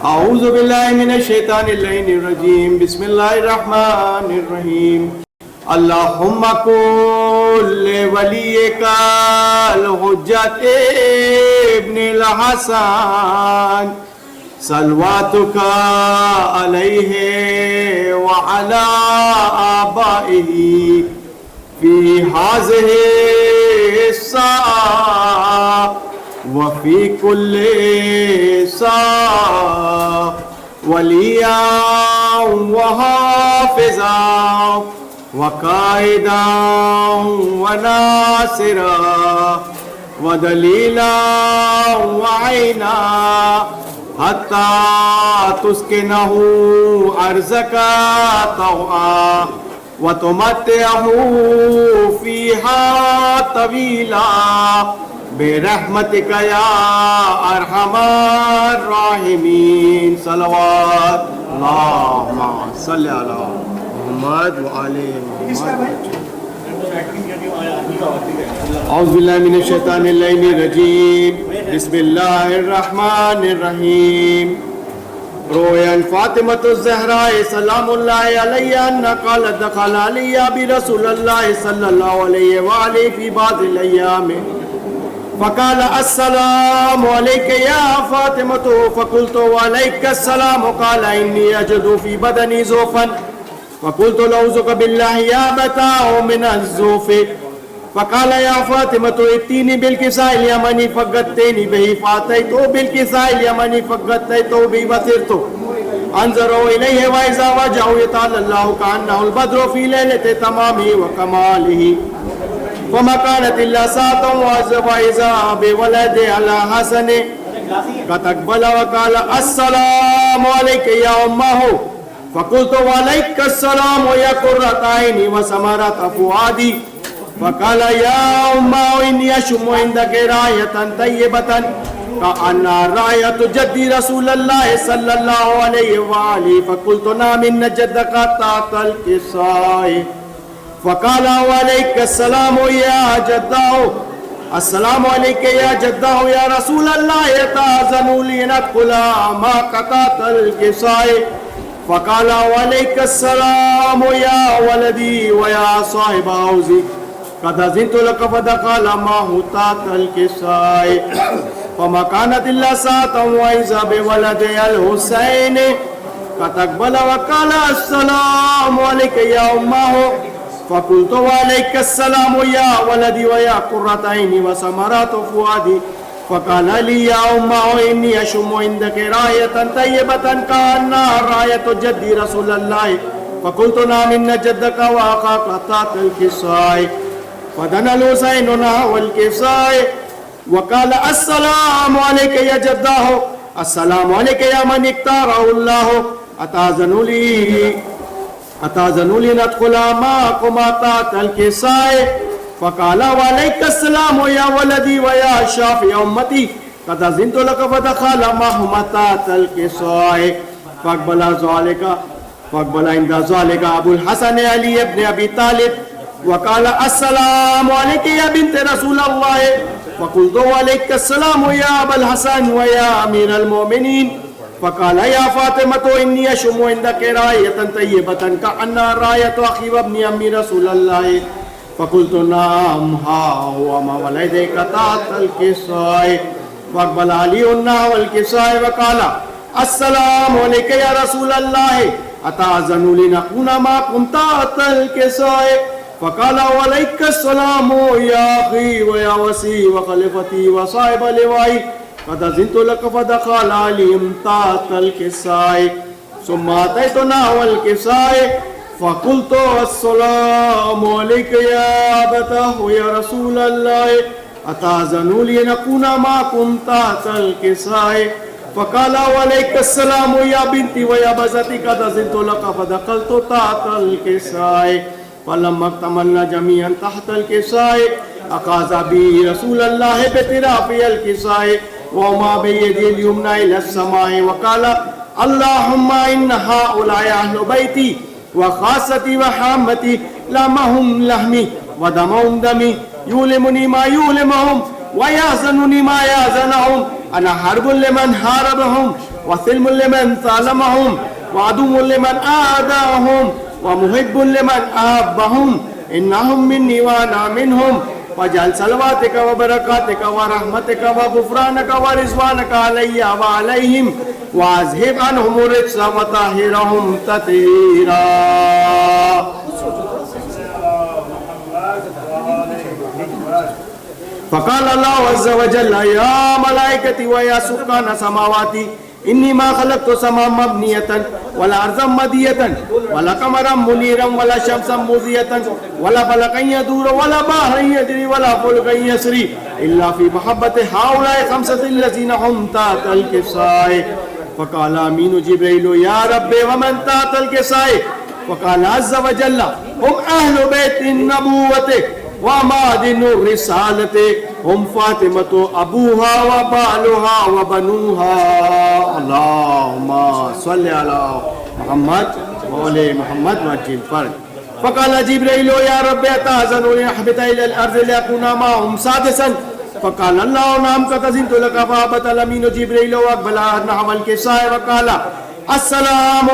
اعوذ باللہ من الشیطان اللعین الرجیم بسم اللہ الرحمن الرحیم اللہم کل ولیک الحجت ابن الحسن صلواتک علیہ وعلا آبائہ فی هذه الساعة وفي كل ساعة وليا وحافظا وقائدا وناصرا ودليلا وعينا حتى تسكنه أرزك طوعا وتمتعه فيها طويلا برحمتك يا ارحم الراحمين صلوات اللهم صل على محمد وعلى محمد. اعوذ باللہ من الشیطان اللعین الرجیم بسم اللہ الرحمن الرحیم. روی عن فاطمة الزہراء سلام اللہ علیہ انہا قالت دخل علی برسول اللہ صلی اللہ علیہ وآلہ فی بعض الایام فقال السلام علیک یا فاطمة فقلت وعلیک السلام قال انی اجد فی بدنی زوفا فقلت لعوذک باللہ یا بتاء من الزوف فقال یا فاطمة اتینی بالکساء الیمنی فقدتینی بہی فاتیتو بالکساء الیمنی فقدتیتو بی بصرتو انظروا الیہ وإذا وجہو یتعالی اللہ کانہ البدر فی لیلت تمامی وکمالہ وما كانت إلا ساعة وإذا بولد على حسن قد أقبل وقال السلام عليك يا أمه فقلت وعليك السلام يا قرة عيني وثمرة فؤادي فقال يا أمه إني أشم عندك راية طيبة كأن راية جدي رسول الله صلى الله عليه وآله فقلت نعم إن جدك تحت الكساء فقال وعليك السلام يا جداه السلام عليك يا جداه يا رسول الله يتأذن لي ندخل ما قطعت الكساء فقال وعليك السلام يا ولدي ويا صاحب حوزي قد أذنت لك فدخل معه تحت الكساء فما كانت إلا ساعة وإذا بولد الحسين قد أقبل وقال السلام عليك يا أمه فقلت وعليك السلام يا ولدي ويا قرة عيني وثمرة فؤادي فقال لي يا أمه إني أشم عندك راية طيبة كأنها راية جدي رسول الله فقلت نعم إن جدك وأخاك تحت الكساء فدنا الحسين نحو الكساء وقال السلام عليك يا جداه السلام عليك يا من اختاره الله أتأذن لي ندخل معكم تحت الكساء فقال وعليك السلام يا ولدي ويا شافي أمتي قد أذنت لك فدخل معهم تحت الكساء فاقبل عند ذلك أبو الحسن علي بن أبي طالب وقال السلام عليك يا بنت رسول الله فقلت وعليك السلام يا أبا الحسن ويا أمير المؤمنين فقال يا فاطمة إني أشم عندك راية طيبة كأنها راية أخي وابن أمي رسول الله فقلت نعم ها هو ما ولدك تحت الكساء فاقبل علي نحو الكساء وقال السلام عليك يا رسول الله أتأذن لنكون معكم تحت الكساء فقال وعليك السلام يا أخي ويا وسي وخليفتي وصاحب لوائي قد أذنت لك فدخل عليهم تحت الكساء ثم أتيت نحو الكساء فقلت السلام عليك يا أبتاه يا رسول الله أتأذن لي نكون معكم تحت الكساء فقال وعليك السلام يا بنتي ويا بزتي قد أذنت لك فدخلت تحت الكساء فلما اكتملنا جميعا تحت الكساء أخذ بي رسول الله بطرف الكساء وما بيدي اليمنى إلى السماء وقال اللهم إن هؤلاء أهل بيتي وخاصتي وحامتي لمهم لحمي ودمهم دمي يؤلمني ما يؤلمهم ويحزنني ما يحزنهم أنا حرب لمن حاربهم وسلم لمن ظلمهم وعدو لمن آذاهم ومحب لمن أحبهم إنهم مني وأنا منهم واجعل صلواتك وبركاتك ورحمتك وغفرانك ورضوانك علي وعليهم واذهب عنهم الرجس وطهرهم تطهيرا. فقال الله عز وجل يا ملائكتي ويا سكان سماواتي إني ما خلقت سماء مبنية ولا أرضا مدية ولا قمرا منيرا ولا شمسا مضية ولا فلكا يدور ولا بحرا يجري ولا فلكا يسري إلا في محبة هؤلاء خمسة الذين هم تحت الكساء. فقال آمين جبريل يا رب ومن تحت الكساء؟ فقال عز وجل هم أهل بيت النبوة ومعدن الرسالة هم فاطمة أبوها وبالها وبنوها. اللهم صل على محمد وعلى محمد وعجل فرج. فقال جبريل يا رب أتأذن لأحبط إلى الأرض لأكون معهم سادسا؟ فقال الله نعم قد أذنت لك. فهبط الأمين جبريل وأقبل نحو الكساء وقال السلام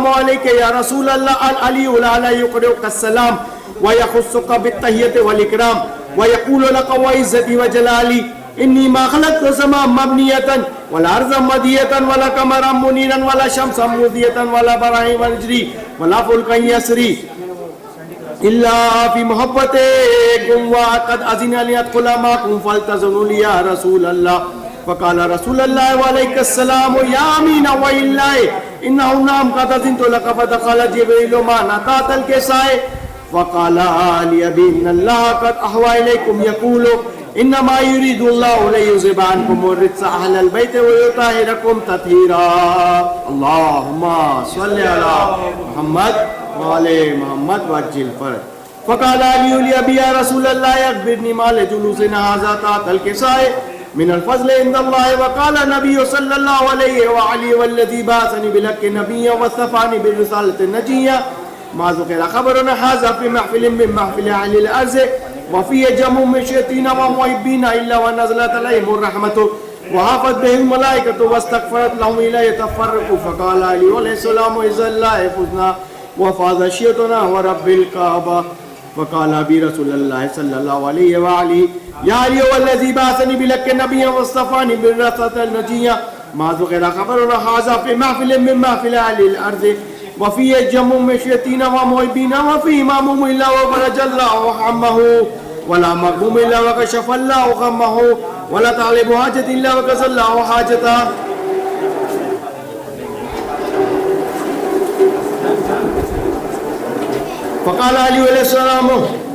عليك يا رسول الله. العلي الأعلى يقرئك السلام ويخصك بالتحية والإكرام ويقول لك وعزتي وجلالي إني ما خلقت سماء مبنية ولا أرضا مدية ولا قمرا منيرا ولا شمسا مضية ولا بحرا يجري ولا فلكا يسري إلا في محبتكم وقد أذن لي أدخل معكم فالتزموا لي يا رسول الله. فقال رسول الله وعليك السلام يا أمين وإلا إنه نعم قد أذنت لك. فدخل جبريل معنا تحت الكساء فقال لي إن الله قد أحوى إليكم يقول إنما يريد الله ليذهب عنكم الرجس أهل البيت ويطهركم تطهيرا. اللهم صل على محمد وعلى محمد وعجل فرج. فقال علي لأبي يا رسول الله أخبرني ما لجلوسنا هذا تحت الكساء من الفضل عند الله. وقال النبي صلى الله عليه وآله والذي بعثني بالحق نبيا واصطفاني بالرسالة النجية ما ذكر خبرنا هذا في محفل من محفل أهل الأرض وفي جمع من شياطين ومحبين إلا ونزلت عليهم الرحمة وحفت بهم الملائكة واستغفرت لهم إلا يتفرقوا. فقال علي عليه السلام إذا لا يفوزنا وفاز شيطنا ورب الكعبة. فقال أبي رسول الله صلى الله عليه وآله يا علي والذي بعثني بالحق نبيا واصطفاني بالرسالة النجية ما ذكر خبرنا هذا في محفل من محفل أهل الأرض وفي جمع من شياطين ومحبين وفي إمام إلا وفرج الله همه ولا مغموم إلا وكشف الله غمه ولا طالب حاجة إلا وكسى الله حاجته. فقال علي عليه السلام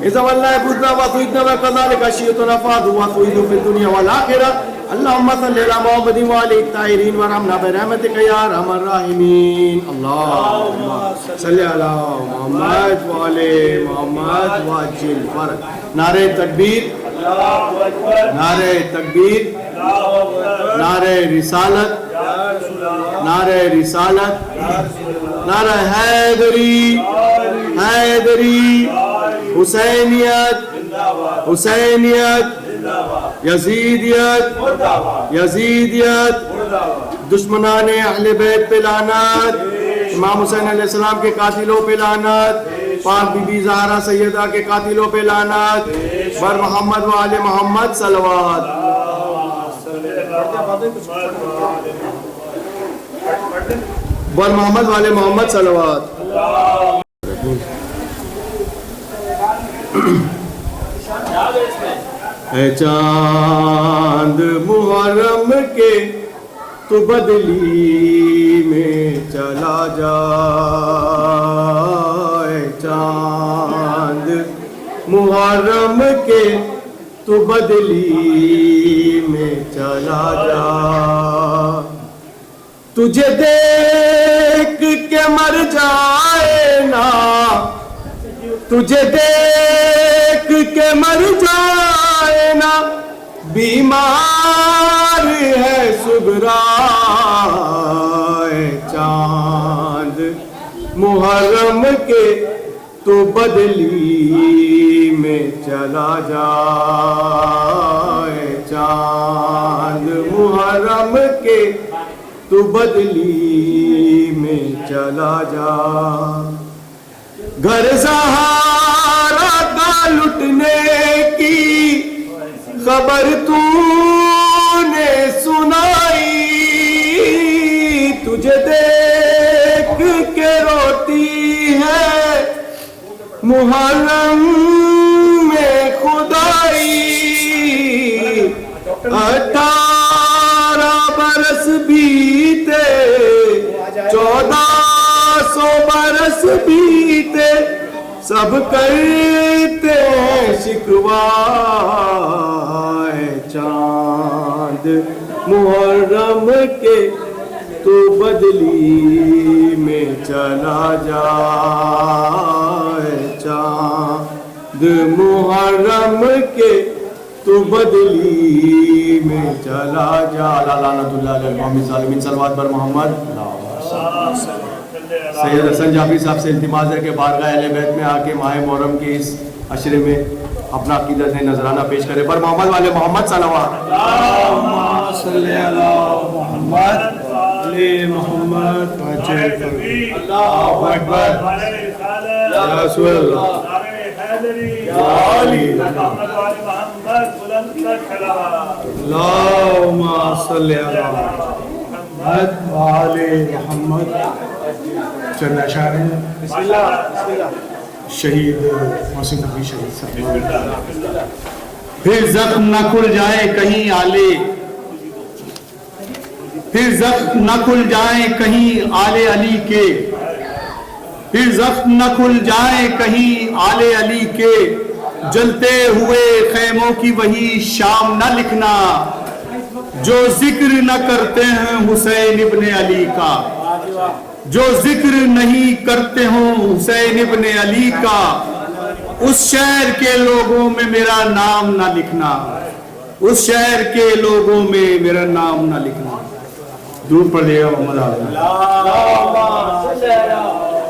إذا والله فزنا وسعدنا وكذلك شيطنا فاضوا وسعدوا في الدنيا والآخرة. اللهم صل على محمد وعلى الطاهرين وارحمنا برحمتك يا أرحم الراحمين. اللهم صل على محمد وعلى محمد وعجل فرج. نعرہ تکبیر، نعرہ تکبیر، نعرہ رسالت، نعرہ رسالت، نعرہ حیدری، حیدری، حسینیت، حسینیت، یزیدیت، یزیدیت، دشمنان اہل بیت پہ لعنت، امام حسین علیہ السلام کے قاتلوں پہ لعنت، پاک بی بی زہرا سیدہ کے قاتلوں پہ لعنت، بر محمد و آل محمد صلوات. بر محمد و آل محمد صلوات. اے چاند محرم کے تو بدلی میں چلا جا. اے چاند محرم کے تو بدلی میں چلا جا. تجھے دیکھ کے مر جائے نا، تجھے دیکھ کے مر جائے نا، بیمار ہے سغرا. اے چاند محرم کے تو بدلی میں چلا جا. اے چاند محرم کے تو بدلی میں چلا جا. گھر سہارا کا لٹنے کی خبر تو نے سنائی, تجھے دیکھ کے روتی ہے محرم میں خدائی. 18 برس بیتے, 1400 برس بیتے, سب کرتے شکوہ چاند محرم کے تو بدلی میں چلا جا. چاند محرم کے تو بدلی میں چلا جا. لعنت اللہ علی القوم الظالمین. صلوات بر محمد. سید حسن جعفری صاحب سے التماس ہے کہ بارگاہ اہل بیت میں آ کے ماہ محرم کے اس عشرے میں اپنا عقیدت نذرانہ پیش کرے. پر محمد والے محمد صلوات. اللہم صلی علی محمد علی محمد. اللہ اکبر. یا رسول اللہ. یا علی. اللہم صلی علی محمد وعلی محمد. چند اشعار ہیں. بسم اللہ. شہید محسن تقی شہید صاحب. پھر زخم نہ کھل جائے کہیں آلے, پھر زخم نہ کھل جائیں کہیں آلے علی کے, پھر زخم نہ کھل جائیں کہیں آلے علی کے, جلتے ہوئے خیموں کی وہی شام نہ لکھنا جو ذکر نہ کرتے ہیں حسین ابن علی کا, جو ذکر نہیں کرتے ہوں حسین ابن علی کا, اس شہر کے لوگوں میں میرا نام نہ لکھنا, اس شہر کے لوگوں میں میرا نام نہ لکھنا. دور پڑھ لے گا محمد آزم.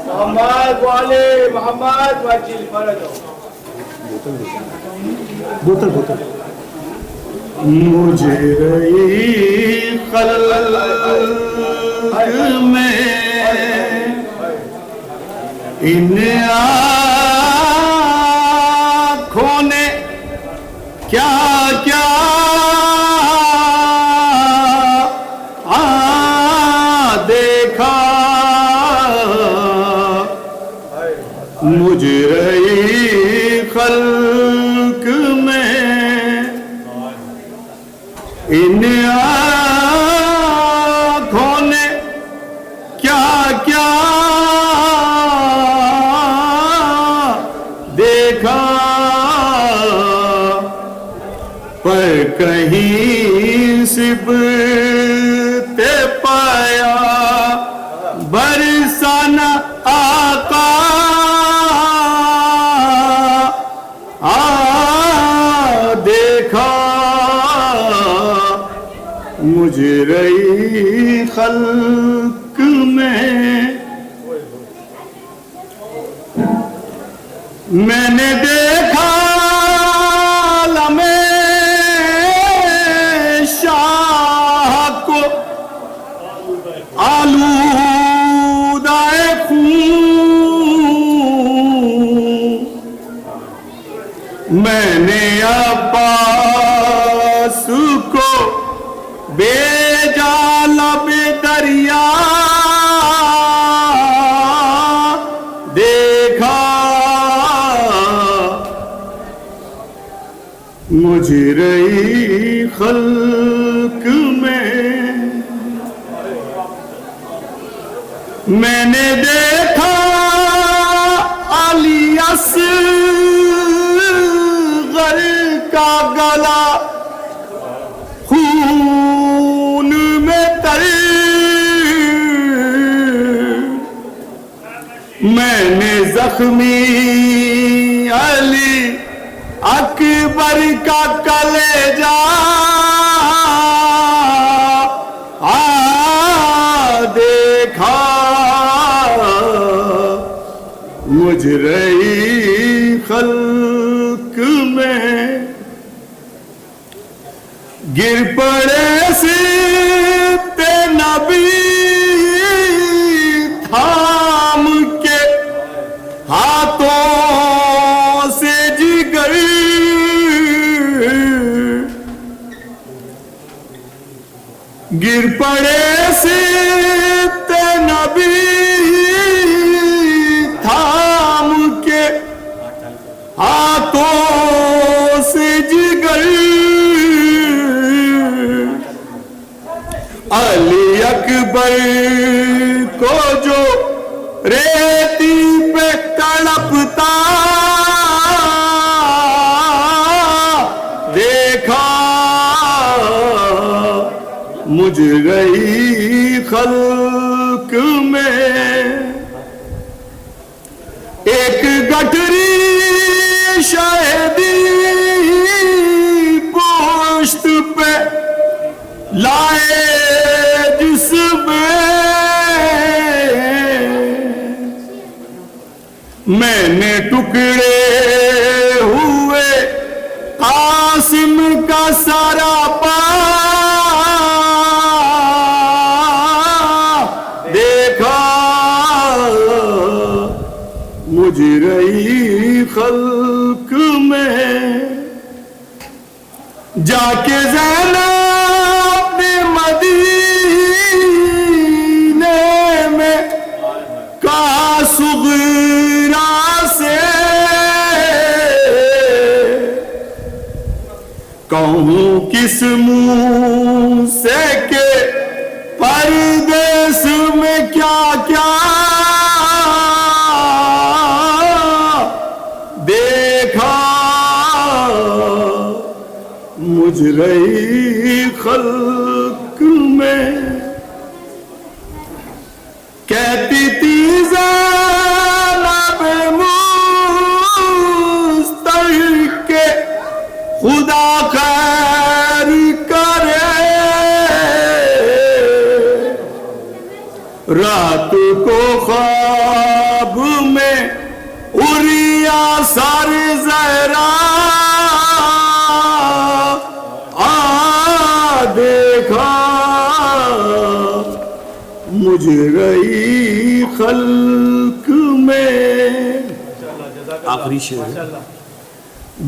محمد والے محمد وجل فرد. بوتل بوتل. مجھے رہی خلق میں ان آنکھوں نے کیا کیا دیکھا, مجھے رہی خلق میں ان آنکھوں نے کیا کیا دیکھا, پر کہیں سبتے پایا برسانہ آقا دیکھا, مجھے رہی خلق میں نے دیکھا لمحے شاہ کو آلودہ خون, میں نے عباس کو بیجا لب دریا دیکھا, مجھے رہی خلق میں نے دیکھا علی اصغر کا گلا خون میں تر, میں نے زخمی علی اکبر کا کلیجہ دیکھا, مجھ رہی خلق میں گر پڑے سبتے نبی گر پڑے سبت نبی تھام کے ہاتھوں سے جگر علی اکبر کو جو ریتی پہ تڑپتا دیکھا مجرئی خلق میں ایک گٹری شہدی پشت پہ لائے جس میں نے ٹکڑے ہوئے قاسم کا سارا پا دیکھا مجرئی خلق میں جا کے زینب نے مدینے میں کہا صغرا سے کہوں کس منہ سے کہ پردیس میں کیا کیا دیکھا مجرئی خلق میں کہتی تھی زینب مستحق کے خدا خیر کرے رات کو خواب میں اریا سر زہرا دیکھا مجرئی خلق میں آخری شعر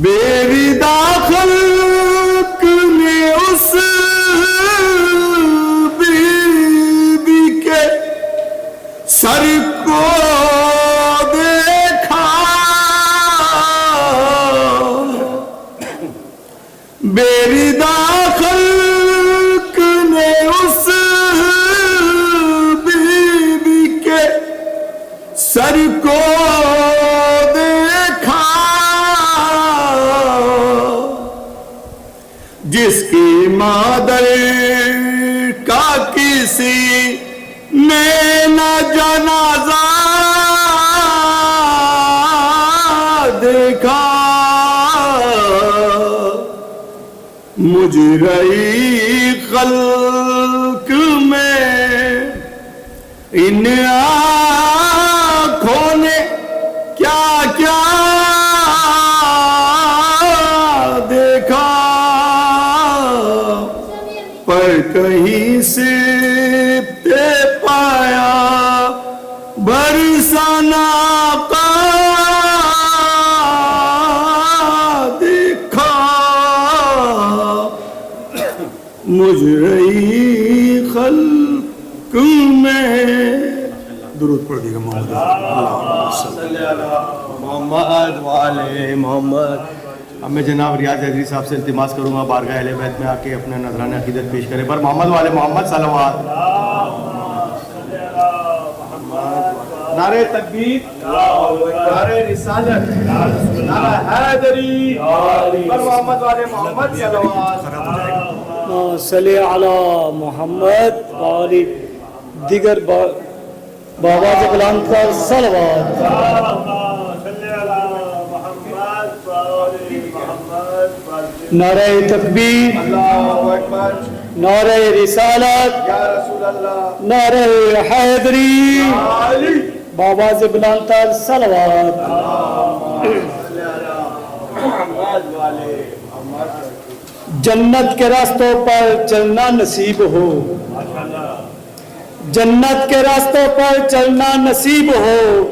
بےردا خلق نے اس بی بی کے سر کو دیکھا بےردا خلق نے اس بی بی کے سر کو دیکھا جس کی مادر کا کسی نے نہ جنازہ دیکھا مجرئی خلق میں ان آنکھوں نے کیا کیا دیکھا پر کہیں سے پایا برسانا کا دیکھا مجرئی خلق میں درود پڑھ دیگا محمد والے محمد. اب میں جناب ریاض حیدری صاحب سے التماس کروں گا بارگاہ اہل بیت میں آ کے اپنا نذرانہ عقیدت پیش کرے پر محمد والے محمد صلوات. نعرہ تکبیر، نعرہ رسالت، نعرہ حیدری، پر محمد والے محمد صلوات. صلی علی محمد والی دیگر بابا جبلان کا صلوات. نعرہ تکبیر، نعرہ رسالت، نعرہ حیدری، بابا جبلان کا صلوات. جنت کے راستوں پر چلنا نصیب ہو، جنت کے راستوں پر چلنا نصیب ہو،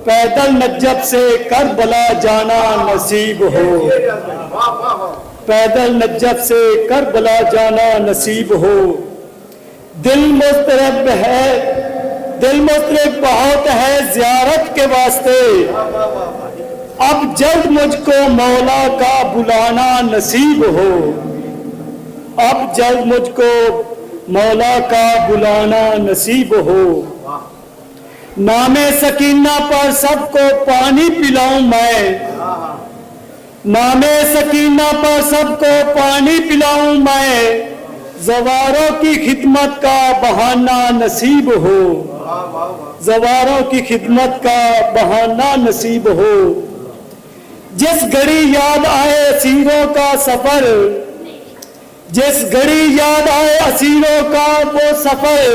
پیدل نجف سے کربلا جانا نصیب ہو، پیدل نجف سے کربلا جانا نصیب ہو. دل مضطرب بہت ہے زیارت کے واسطے، اب جلد مجھ کو مولا کا بلانا نصیب ہو، اب جلد مجھ کو مولا کا بلانا نصیب ہو۔ نام سکینہ پر سب کو پانی پلاؤں میں، نام سکینہ پر سب کو پانی پلاؤں میں، زواروں کی خدمت کا بہانہ نصیب ہو، زواروں کی خدمت کا بہانہ نصیب ہو۔ جس گھڑی یاد آئے اسیروں کا سفر، جس گھڑی یاد آئے اسیروں کا وہ سفر،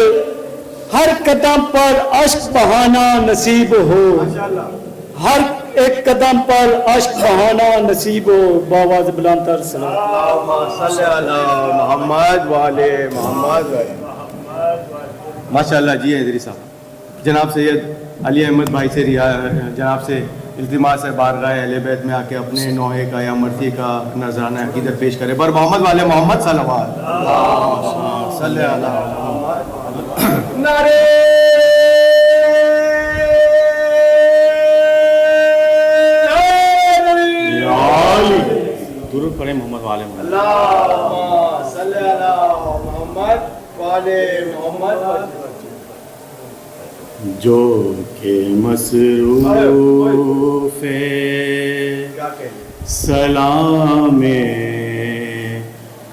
ہر قدم پر اشک بہانا نصیب ہو، ہر ایک قدم پر اشک بہانا نصیب ہو۔ باواز بلند تر سلام۔ اللہم صلی علی محمد والے محمد۔ ماشاءاللہ جی حیدری صاحب، جناب سید علی احمد بھائی سے جناب سے التماس ہے بارگاہ اہل بیت میں آ کے اپنے نوحے کا یا مرثی کا نذرانہ عقیدت پیش کرے۔ بر محمد والے محمد صلوات صلی اللہ علیہ۔ نعرے درود پڑھیں محمد والے محمد۔ اللہم صلی علی محمد والے محمد۔ جو کہ مصروف سلام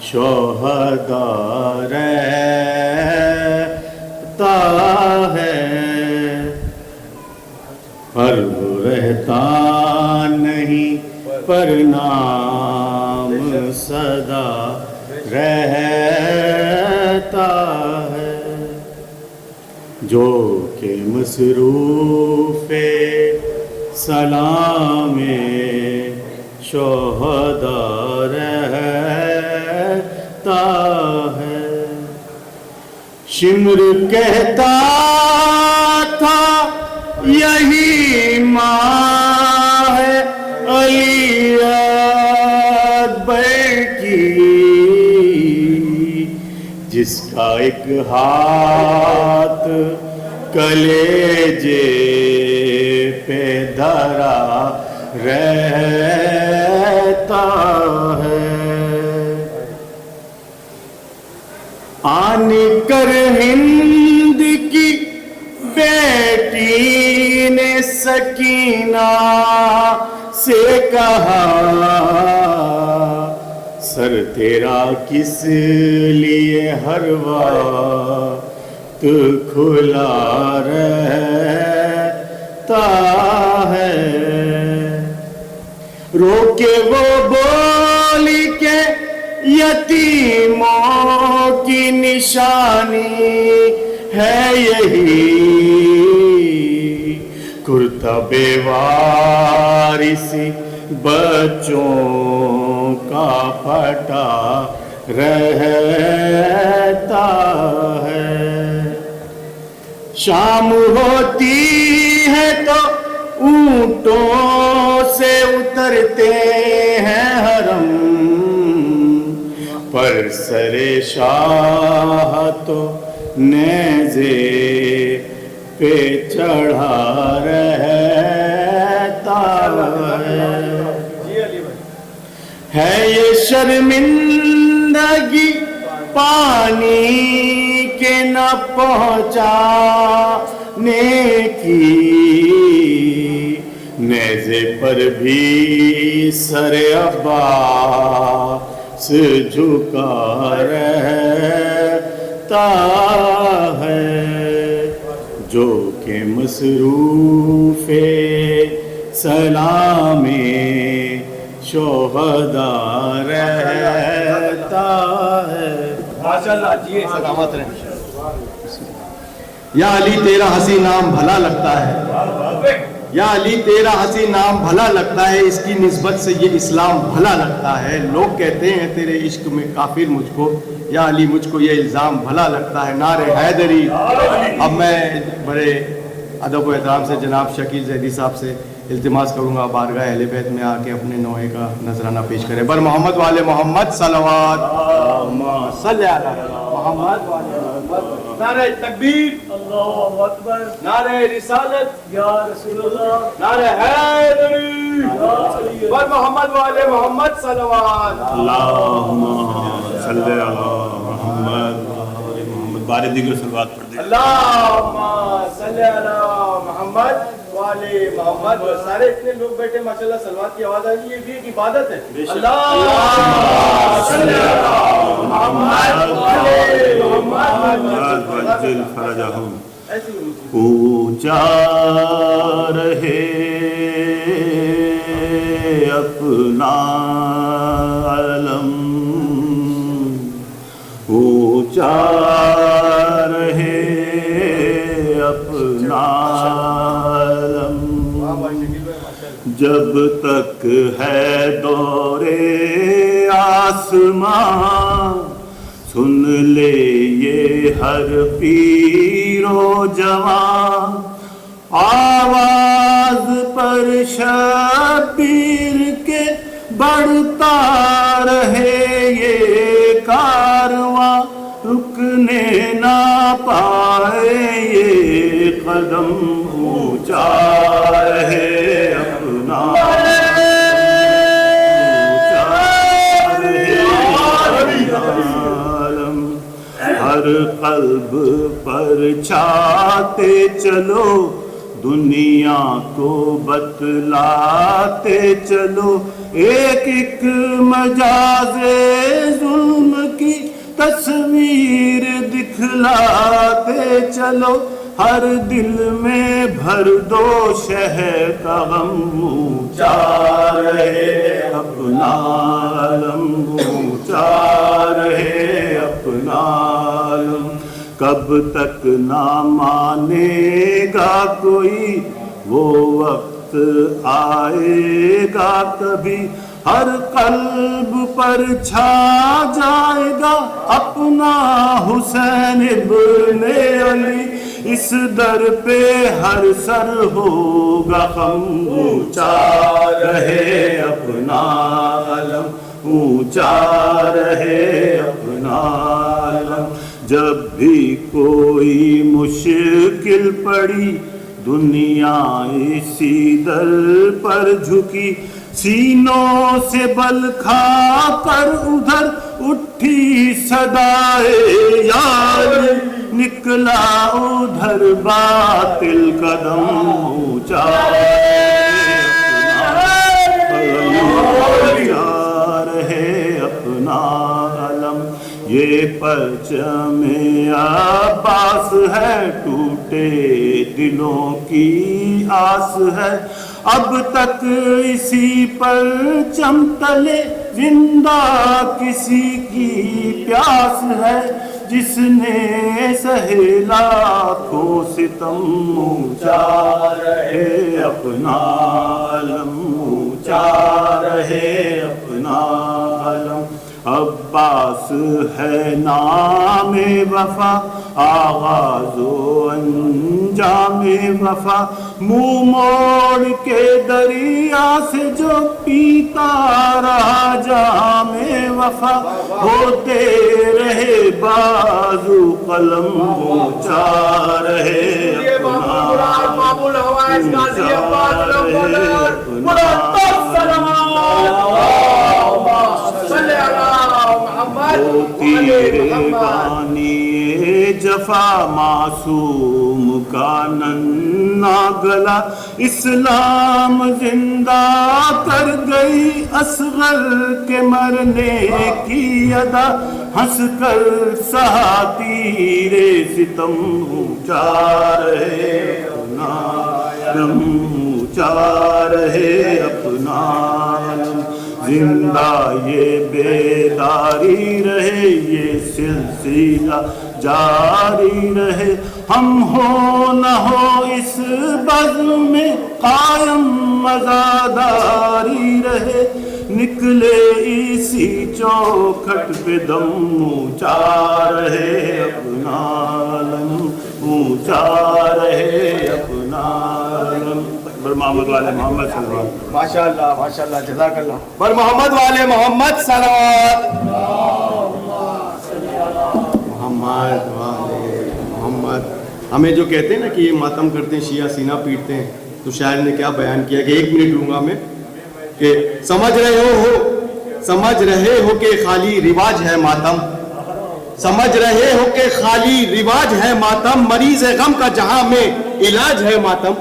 شہداء رہتا ہے، پر وہ رہتا نہیں پر نام صدا رہتا ہے۔ جو کہ مصروف سلام شہداء رہتا ہے۔ شمر کہتا تھا یہی ماں ہے علی اکبر کی، جس کا ایک ہاتھ کلیجے پہ دھرا رہتا ہے۔ آن کر ہند کی بیٹی نے سکینہ سے کہا، سر تیرا کس لیے ہر وقت کھلا رہتا ہے۔ رو کے وہ بولی کہ یتیموں کی نشانی ہے یہی، کرتا بے وارثی بچوں کا پھٹا رہتا ہے۔ شام ہوتی ہے تو اونٹوں سے اترتے ہیں حرم، پر سر شاہ تو نیزے پہ چڑھا رہتا ہے۔ یہ شرمندگی پانی کے نہ پہنچانے کی، نیزے پر بھی سر عباس جھکا رہتا ہے۔ جو کہ مصروف سلام شہداء رہتا ہے۔ ماشاءاللہ جی سلامت رہیں۔ یا علی تیرا حسین نام بھلا لگتا ہے، یا علی تیرا حسین نام بھلا لگتا ہے، اس کی نسبت سے یہ اسلام بھلا لگتا ہے۔ لوگ کہتے ہیں تیرے عشق میں کافر مجھ کو، یا علی مجھ کو یہ الزام بھلا لگتا ہے۔ نعرہ حیدری۔ اب میں بڑے ادب و احترام سے جناب شکیل زیدی صاحب سے التماس کروں گا بارگاہ اہل بیت میں آ کے اپنے نوحے کا نذرانہ پیش کریں۔ بر محمد والے محمد صلوات۔ صلی علی محمد والے نعرہ تکبیر، اللہ اکبر، نعرہ رسالت، یا رسول اللہ، نعرہ حیدری، یا علی بر محمد والے محمد صلوات. اللہم صلی علی محمد محمد. بارے دیگر صلوات پڑھ دیں. اللہم صلی علی محمد والے محمد. سارے اتنے لوگ بیٹھے ماشاءاللہ صلوات کی آواز آ رہی ہے. یہ بھی ایک عبادت ہے. اللہم صلی علی محمد والے محمد. وجل فرجہم. ایسی ہی اونچا رہے اپنا علم، اونچا رہے اپنا علم، جب تک ہے دورے آسمان، سن لے یہ ہر پیر و جوان، آواز پر شبیر کے بڑھتا رہے یہ کارواں، رکنے نہ پائے یہ قدم، اونچا رہے اپنا ہر قلب پر چھاتے چلو، دنیا کو بتلاتے چلو، ایک ایک مجاز ظلم کی تصویر دکھلاتے چلو، ہر دل میں بھر دو شہر کا غم، اونچا رہے اپنا علم، اونچا رہے اپنا علم. کب تک نہ مانے گا کوئی، وہ وقت آئے گا کبھی، ہر قلب پر چھا جائے گا اپنا حسین ابن علی، اس در پہ ہر سر ہوگا خم، اونچا رہے اپنا علم، اونچا رہے اپنا علم. جب بھی کوئی مشکل پڑی، دنیا اسی در پر جھکی، سینوں سے بل کھا کر ادھر اٹھی صدائے یار، نکلا ادھر باطل قدم، اونچا رہے اپنا علم. یہ پرچم عباس ہے، ٹوٹے دلوں کی آس ہے، اب تک اسی پرچم تلے زندہ کسی کی پیاس ہے، جس نے سہے لاکھوں ستم، اونچا رہے اپنا علم، اونچا رہے اپنا علم. عباس ہے نام وفا، آغاز و انجام وفا، منہ موڑ کے دریا سے جو پیتا رہا جام وفا، ہوتے رہے بازو قلم، اونچا رہے اپنا بانی جفا، معصوم کا ننھا گلا، اسلام زندہ کر گئی اصغر کے مرنے کی ادا، ہنس کر سہا تیر ستم، اونچا رہے اپنا علم، اونچا رہے اپنا علم. زندہ یہ بیداری رہے، یہ سلسلہ جاری رہے، ہم ہو نہ ہو اس بزم میں قائم عزاداری رہے، نکلے اسی چوکھٹ پہ دم، اونچا رہے اپنا علم، اونچا رہے اپنا علم. بر محمد والے محمد صلی اللہ علیہ وسلم. ماشاءاللہ ماشاءاللہ، جزاک اللہ. بر محمد والے محمد صلوات. محمد والے ہمیں جو کہتے ہیں نا کہ یہ ماتم کرتے ہیں شیعہ سینہ پیٹتے ہیں، تو شاعر نے کیا بیان کیا کہ 1 منٹ لوں گا میں کہ سمجھ رہے ہو کہ خالی رواج ہے ماتم، سمجھ رہے ہو کہ خالی رواج ہے ماتم، مریض غم کا جہاں میں علاج ہے ماتم،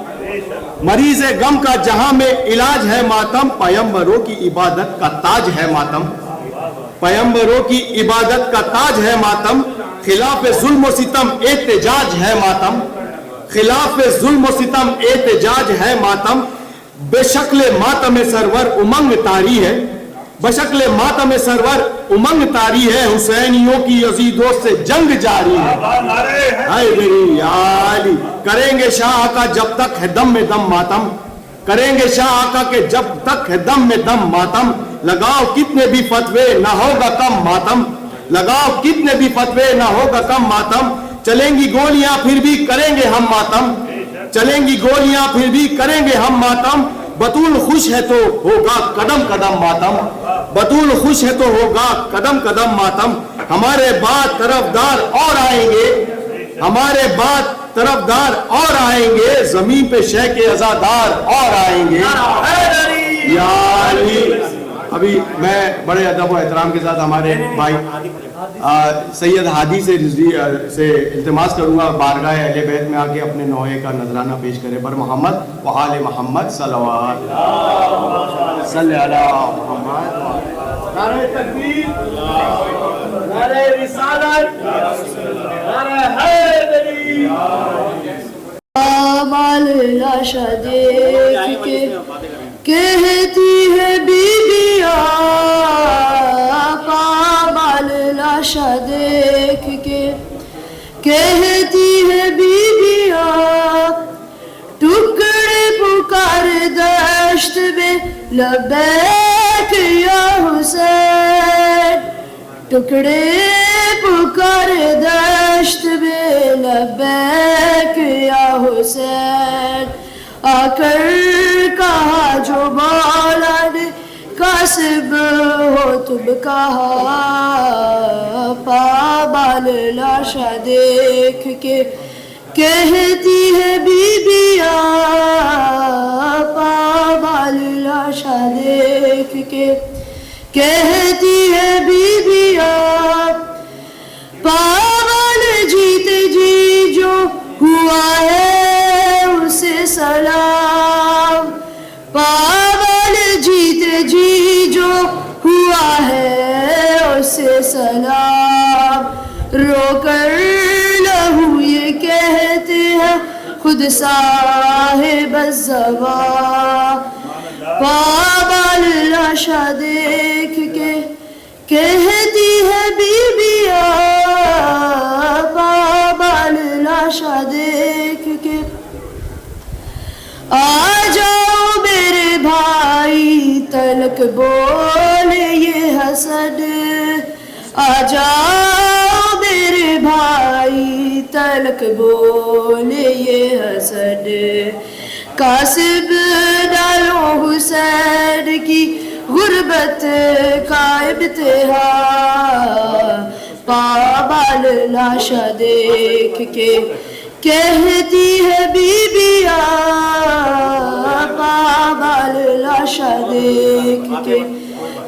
مریض غم کا جہاں میں علاج ہے ماتم، پیمبروں کی عبادت کا تاج ہے ماتم، پیمبروں کی عبادت کا تاج ہے ماتم، خلاف ظلم و ستم احتجاج ہے ماتم، خلاف ظلم و ستم احتجاج ہے ماتم، بے شکل ماتم سرور امنگ طاری ہے، بشکل ماتم سرور امنگ طاری ہے، حسینیوں کی یزیدوں سے جنگ جاری ہے، ہائے میری عالی کریں گے شاہ آقا جب تک ہے دم میں دم ماتم، کریں گے شاہ آقا کے جب تک ہے دم میں دم ماتم، لگاؤ کتنے بھی فتوے نہ ہوگا کم ماتم، لگاؤ کتنے بھی فتوے نہ ہوگا کم ماتم، چلیں گی گولیاں پھر بھی کریں گے ہم ماتم، چلیں گی گولیاں پھر بھی کریں گے ہم ماتم، بطول خوش ہے تو ہوگا قدم قدم ماتم، بطول خوش ہے تو ہوگا قدم قدم ماتم، ہمارے بعد طرفدار اور آئیں گے، ہمارے بعد طرفدار اور آئیں گے، زمین پہ شہ کے عزادار اور آئیں گے، یا علی۔ ابھی میں بڑے ادب و احترام کے ساتھ ہمارے بھائی سید ہادی سے التماس کروں گا بارگاہ اہل بیت میں آ کے اپنے نوحے کا نذرانہ پیش کرے پر محمد و آل محمد صلوات صلی علی محمد۔ نعرہ تکبیر، نعرہ رسالت، نعرہ حیدری۔ لاشا دیکھ کے کہتی ہے بیبیاں، پامال لاشا دیکھ کے کہتی ہے بیبیاں، ٹکڑے پکار دشت میں لبیک یا حسین، ٹکڑے پکار دشت میں لبیک یا حسین، آ کر کہا جو مولا نے کاسب ہو تم کہا، پامال لاشا دیکھ کے کہتی ہے بیبیاں، پامال لاشا دیکھ کے کہتی ہے بیبیاں، پامال جیتے جی جو ہوا ہے اسے سلام، پامال جیتے جی جو ہوا ہے اسے سلام، رو کر لہو یہ کہتے ہیں خود صاحب الزمان، پامال لاشا دیکھ کے کہتی ہے بیبیاں، پامال لاشا دیکھ کے آ جاؤ میرے بھائی تلک بولے یہ حسد، آ جاؤ میرے بھائی تلک بولے یہ حسد، قاسم ڈالو حسین کی غربت کا امتحان، پامال لاشا دیکھ کے کہتی ہے بیبیاں، پامال لاشا دیکھ کے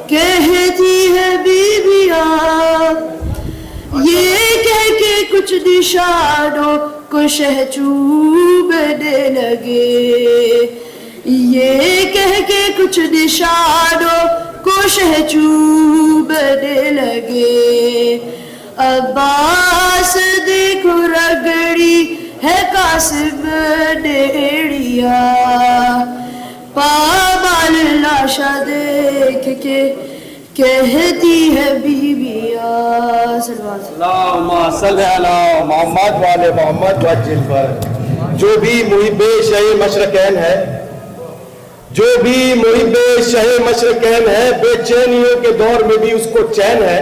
کہتی ہے بیبیاں، یہ کہہ کے کچھ نشانوں کو شہ چوبنے لگے، یہ کہہ کے کچھ نشانوں کو شہ چوبنے لگے، عباس دیکھو رگڑی ہے قاسم ڈیڑیا، پامال لاشا دیکھ کے کہتی ہے بیبیاں، اللہم صلی علی محمد والے محمد وجل پر۔ جو بھی محب شہ مشرقین ہے، جو بھی محب شہ مشرقین ہے، بے چینیوں کے دور میں بھی اس کو چین ہے،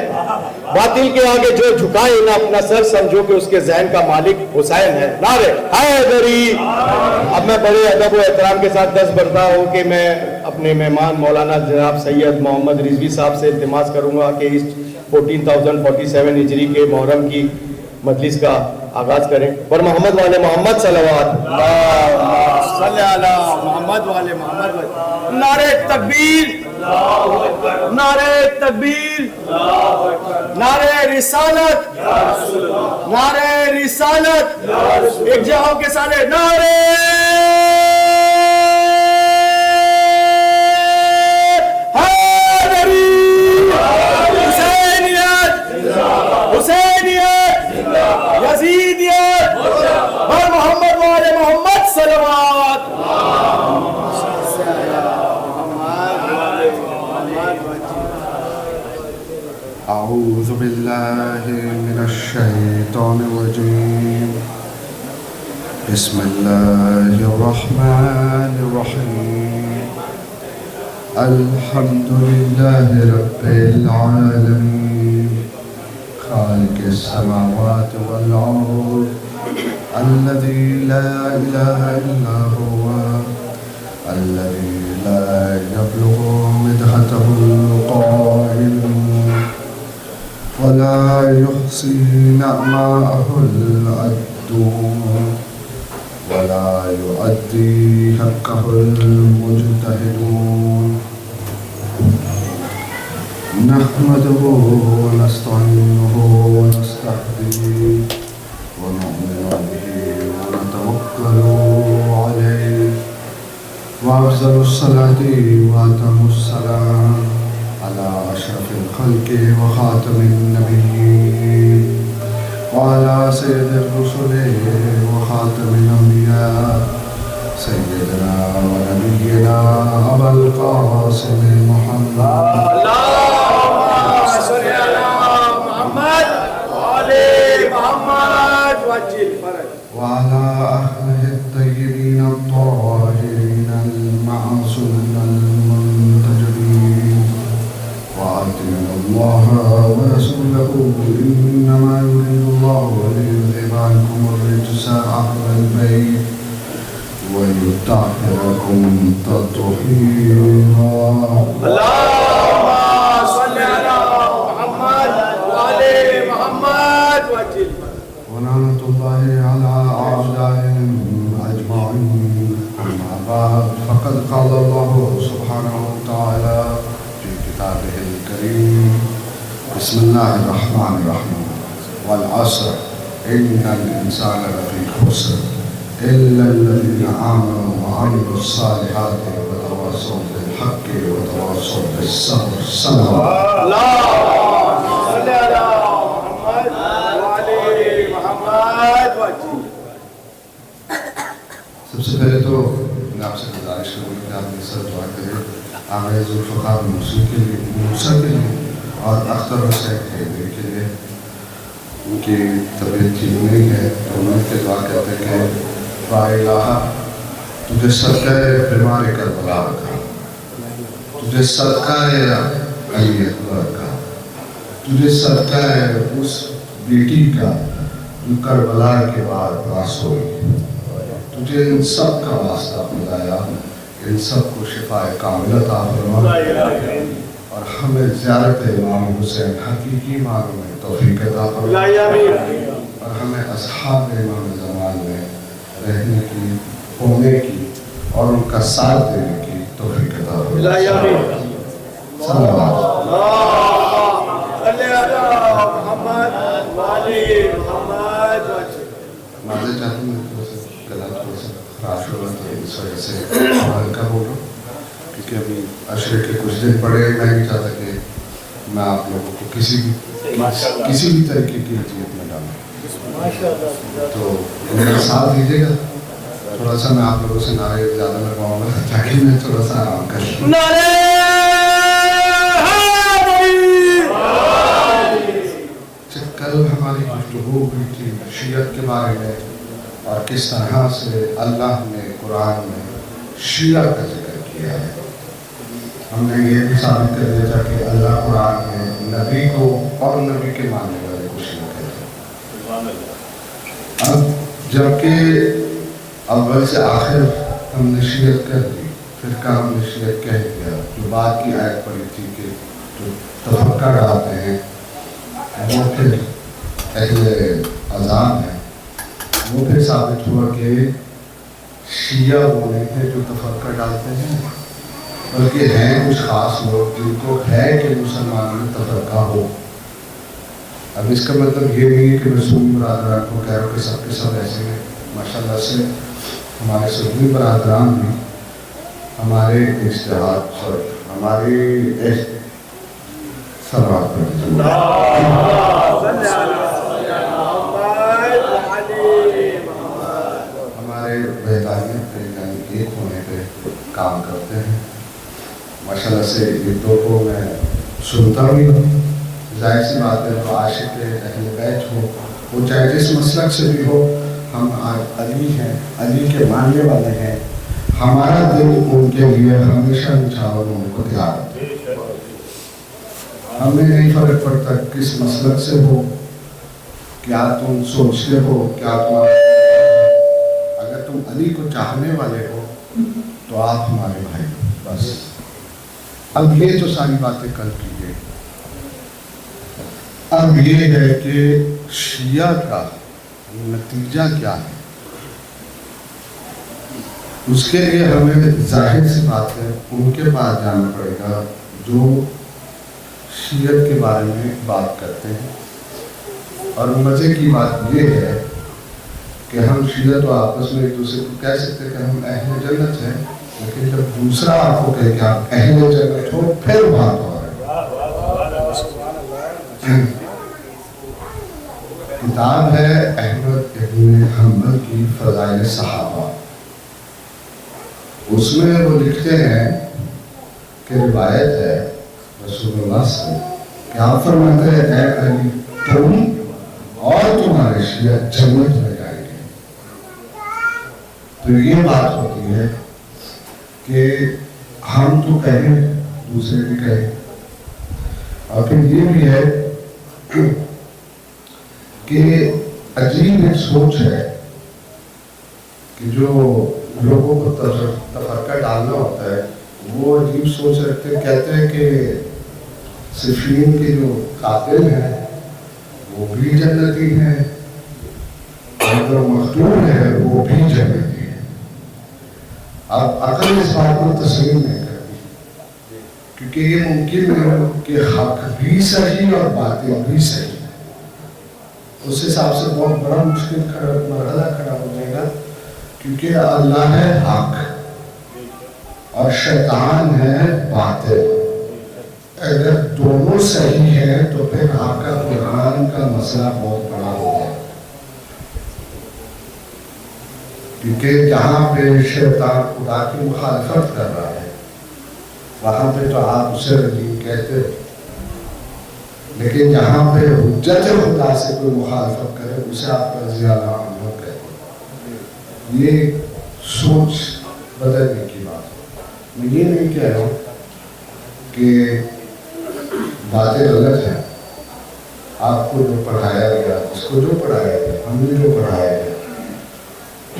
باطل کے آگے جو جھکائے نہ اپنا سر، سمجھو کہ اس کے ذہن کا مالک حسین ہے، نعرہ حیدری۔ اب میں بڑے ادب و احترام کے ساتھ دست برتا ہوں کہ میں اپنے مہمان مولانا جناب سید محمد رضوی صاحب سے التماس کروں گا کہ اس 14,047 ہجری کے محرم کی مجلس کا آغاز کریں. پر محمد والے محمد صلوات. صلی علی محمد والے محمد. نعرہ تکبیر, نعرہ تکبیر, نعرہ رسالت, نعرہ رسالت. ایک جگہ ہو کے سارے نعرہ حسینیت, یزیدیت, اور محمد والے محمد صلوات. أعوذ بالله من الشيطان الرجيم. بسم الله الرحمن الرحيم. الحمد لله رب العالمين خالق السماوات والأرض الذي لا إله إلا هو الذي لا يبلغ مدحته القائلون ولا يحصي نعماءه العدون ولا يؤدي حقه المجتهدون. نحمده ونستعينه ونستهديه ونؤمن به ونتوكل عليه وأفضل الصلاة وأتم السلام على أشرف الخلق وخاتم النبيين وعلى سيد الرسل وخاتم الأنبياء سيدنا ونبينا أبا القاسم محمد. اللهم صل على محمد وعلى محمد وعجل فرج. وعلى أهله الطيبين الطاهرين المعصومين المنتجبين وأطيعوا الله ورسوله إنما يريد الله ليذهب عنكم الرجس أهل البيت ويطهركم تطهيرا. اللهم صل على محمد وعلى محمد وعجل فرج. ولعنة الله على أعدائهم أجمعين. أما بعد فقد قال الله سبحانه وتعالى في كتابه الكريم بسم الله الرحمن الرحيم والعصر إن الإنسان لفي خسر إلا الذين آمنوا وعملوا الصالحات وتواصوا بالحق وتواصوا بالصبر. صلى الله اللهم صل على محمد وعلى محمد وعجل. سب سے پہلے تو میں آپ سے گزارش کروں کہ آپ میرے ساتھ دعا کریں. آغاز ذوالفقار موسیٰ کے لیے اور اختر حسین خیبری کے لیے. ان کی طبیعت ٹھیک نہیں ہے تو ان کے دعا کہتے ہیں کہ لا الہ تجھے صدقہ بیمار کربلا رکھا, تجھے صدقہ علی اکبر رکھا, تجھے صدقہ اس بیٹی کا جو کربلا کے بعد پاس ہوئی, تجھے ان سب کا واسطہ خدایا ان سب کو شفاء کاملہ عطا فرما اور ہمیں زیارت امام حسین حقیقی معنوں میں توفیق عطا فرما اور ہمیں اصحاب امام زمان میں رہنے کی, ہونے کی اور ان کا ساتھ دینے کی توفیق عطا فرما. صلی اللہ علیہ وسلم. معذرت چاہتا ہوں گلا تھوڑا سا خراش ہو رہا تھا اس وجہ سے ہلکا ہو گا کیونکہ ابھی عشرے کے کچھ دن پڑے. میں نہیں چاہتا کہ میں آپ لوگوں کو کسی بھی طریقے کی اذیت میں ڈالوں, تو میرا ساتھ دیجیے گا. تھوڑا سا میں آپ لوگوں سے نعرے زیادہ لگواؤں گا تاکہ میں تھوڑا سا آرام کر لوں. کل ہماری گفتگو ہوئی تھی شیعت کے بارے میں اور کس طرح سے اللہ نے قرآن میں شیعہ کا ذکر کیا ہے. ہم نے یہ بھی ثابت کر دیا تھا کہ اللہ قرآن میں نبی کو اور نبی کے ماننے والے کو شیعہ کہتے ہیں. اب جبکہ اول سے آخر ہم نے شیعت کر دی, پھر کا ہم نے شیعت کہہ دیا, جو بات کی آیت پڑی تھی کہ جو تفکر آتے ہیں وہ پھر اہل عذاب ہیں وہ پھر ثابت ہوا کہ شیعہ وہ نہیں تھے جو تفرقہ ڈالتے ہیں، بلکہ ہیں کچھ خاص لوگ جن کو ہے کہ مسلمانوں میں تفرقہ ہو۔ اب اس کا مطلب یہ نہیں ہے کہ میں سنی برادران کو کہہ رہا ہوں کہ سب کے سب ایسے ہیں۔ ماشاءاللہ سے ہمارے سنی برادران بھی ہمارے اجتہاد اور ہماری سوات پر ہمارے وحدانیت پہ یعنی ایک ہونے پہ کام کرتے ہیں۔ ماشاءاللہ سے یہ دو کو میں سنتا بھی ہوں۔ ظاہر سی بات ہے تو عاشق اہل بیت ہو، وہ چاہے جس مسلک سے بھی ہو، ہم علی ہیں، علی کے ماننے والے ہیں، ہمارا دل ان کے لیے ہمیشہ نچھاور ہونے کو تیار ہے۔ ہمیں نہیں فرق پڑتا کس مسلک سے ہو، کیا تم سوچتے ہو، کیا تم اگر تم علی کو چاہنے والے ہو تو آپ ہمارے بھائی ہو، بس۔ اب یہ تو ساری باتیں کل کی گئی۔ اب یہ ہے کہ شیعہ کا نتیجہ کیا ہے، اس کے لیے ہمیں ظاہر سی بات ہے ان کے پاس جانا پڑے گا جو شیعت کے بارے میں بات کرتے ہیں۔ اور مزے کی بات یہ ہے کہ ہم شیعہ تو آپس میں ایک دوسرے کو کہہ سکتے ہیں کہ ہم اہل جنت ہیں، لیکن جب دوسرا آپ کو کہے کہ آپ اہل جنت ہو پھر بات ہو رہی ہے۔ کتاب ہے احمد ابن حنبل کی فضائل صحابہ، اس میں وہ لکھتے ہیں کہ روایت ہے رسول اللہ صلی اللہ علیہ وسلم کہ آپ فرماتے ہیں اے علی تم اور تمہارے شیعہ جنت میں جائیں گے۔ تو یہ بات ہوتی ہے کہ ہم تو کہیں دوسرے بھی کہیں، اور پھر یہ بھی ہے کہ عجیب ایک سوچ ہے کہ جو لوگوں کو تفرقہ ڈالنا ہوتا ہے وہ عجیب سوچ رکھتے ہیں، کہتے ہیں کہ صفین کے جو قاتل ہیں وہ بھی جنتی ہیں اور جو مقتول ہے وہ بھی جنتی ہے۔ اب عقل اس بات کو تسلیم نہیں کرتی، کیونکہ یہ ممکن ہے کہ حق بھی صحیح اور باطل بھی صحیح، اس حساب سے بہت بڑا مشکل مرحلہ کھڑا ہو جائے گا، کیونکہ اللہ ہے حق اور شیطان ہے باطل۔ اگر دونوں صحیح ہیں تو پھر آپ کا قرآن کا مسئلہ بہت بڑا ہو جائے، کیونکہ جہاں پہ شیطان خدا کی مخالفت کر رہا ہے وہاں پہ تو آپ اسے رجیم کہتے ہیں، لیکن جہاں پہ حجت خدا سے کوئی مخالفت کرے اسے آپ کا زیادہ عنہ کہتے ہیں۔ یہ سوچ بدلنے کی بات ہے۔ میں یہ نہیں کہہ رہا ہوں کہ باتیں غلط ہیں، آپ کو جو پڑھایا گیا، اس کو جو پڑھایا گیا، ہم نے جو پڑھایا گیا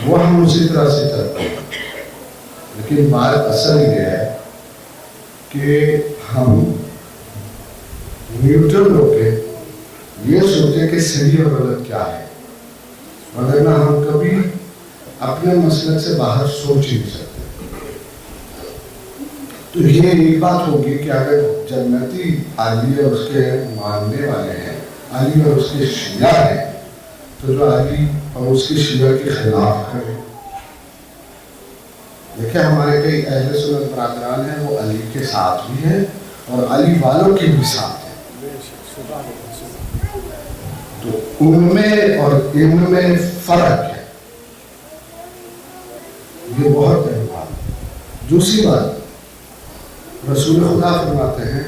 وہ ہم اسی طرح سے چلتے ہیں، لیکن بات اصل یہ ہے کہ ہم نیوٹرل ہو کے یہ سوچیں کہ صحیح اور غلط کیا ہے، ورنہ ہم کبھی اپنے مسلک سے باہر سوچ ہی نہیں سکتے۔ تو یہ ایک بات ہوگی کہ اگر جنتی علی اور اس کے ماننے والے ہیں، علی اور اس کے شیعہ ہیں، تو جو علی اور اس کے شیعہ کے خلاف کرے۔ دیکھیں ہمارے کئی اہل سنت برادران ہیں وہ علی کے ساتھ بھی ہیں اور علی والوں کے بھی ساتھ ہیں، تو ان میں اور ان میں فرق ہے، یہ بہت اہم بات ہے۔ دوسری بات، رسول خدا فرماتے ہیں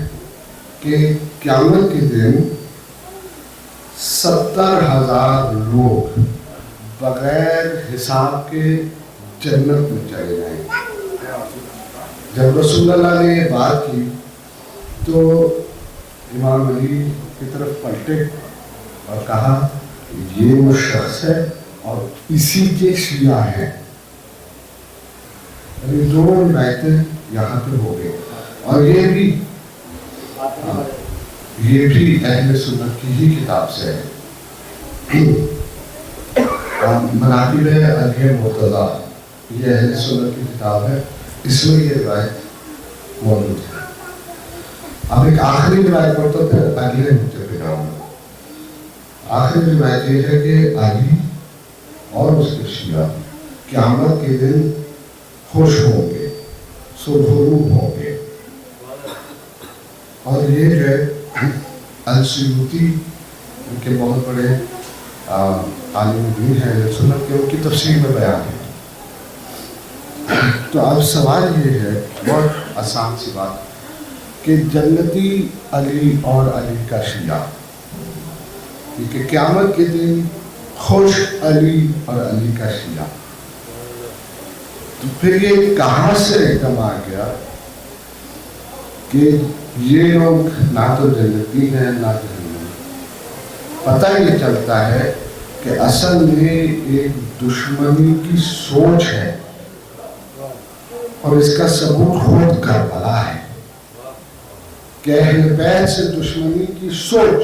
کہ قیامت کے دن 70,000 لوگ بغیر حساب کے جنت میں چلے جائیں گے۔ جب رسول اللہ نے یہ بات کی تو امام علی کی طرف پلٹے اور کہا یہ وہ شخص ہے اور اسی کے شیعہ ہیں۔ دو روایتیں یہاں پہ ہو گئی، اور یہ بھی اہل سنت کی ہی کتاب سے ہے۔ مناقب علی مرتضیٰ، یہ اہل سنت کی کتاب ہے، اس میں یہ روایت موجود ہے۔ اب ایک آخری روایت پڑھتا پھر اگلے مجھے پڑھاؤں گا۔ آخری روایت یہ ہے کہ علی اور اس کے شیعہ قیامت کے دن خوش ہوں گے، سرخروب ہوں گے، اور یہ جو ہے السیوطی ان کے بہت بڑے عالم دین ہیں سنت کے، ان کی تفسیر میں بیان ہے۔ تو اب سوال یہ ہے، بہت آسان سی بات، کہ جنتی علی اور علی کا شیعہ، کہ قیامت کے دن خوش علی اور علی کا شیعہ، تو پھر یہ کہاں سے ایک دم آ گیا کہ یہ لوگ نہ تو جنتی ہیں نہ جہنمی؟ پتہ یہ چلتا ہے کہ اصل میں ایک دشمنی کی سوچ ہے، اور اس کا ثبوت خود کربلا ہے کہ اہل بیت سے دشمنی کی سوچ،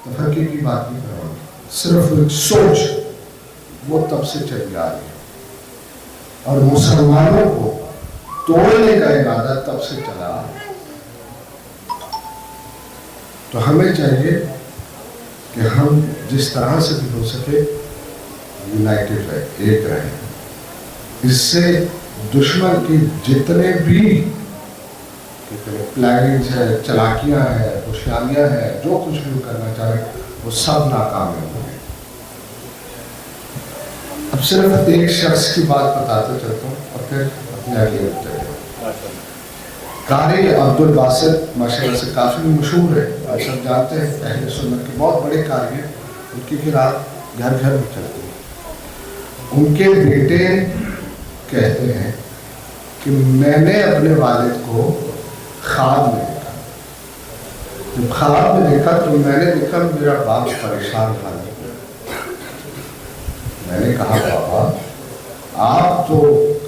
تفرقے کی بات نہیں کر رہا ہوں، صرف ایک سوچ وہ تب سے چلی آ رہی ہے، اور مسلمانوں کو توڑنے کا ارادہ تب سے چلا آ رہا ہے۔ تو ہمیں چاہیے کہ ہم جس طرح سے بھی ہو سکے یونائٹڈ رہیں، ایک رہیں، اس سے دشمن کی جتنے بھی پلاننگز ہیں، چلاکیاں ہیں، ہوشیاریاں ہیں، جو کچھ بھی کرنا چاہے وہ سب ناکامیاب ہوں گے۔ اب صرف ایک شخص کی بات بتاتا چلتا ہوں اور پھر اپنے آگے بڑھتے ہیں۔ قاری عبد الباسط ماشاءاللہ سے کافی مشہور ہے، آپ سب جانتے ہیں، اہل سنت کے بہت بڑے قاری ہیں، ان کی قرأت گھر گھر میں چلتی ہے۔ ان کے بیٹے کہتے ہیں کہ میں نے اپنے والد کو خواب میں دیکھا، جب خواب میں دیکھا تو میں نے دیکھا میرا باپ پریشان حالت میں۔ میں نے کہا بابا آپ تو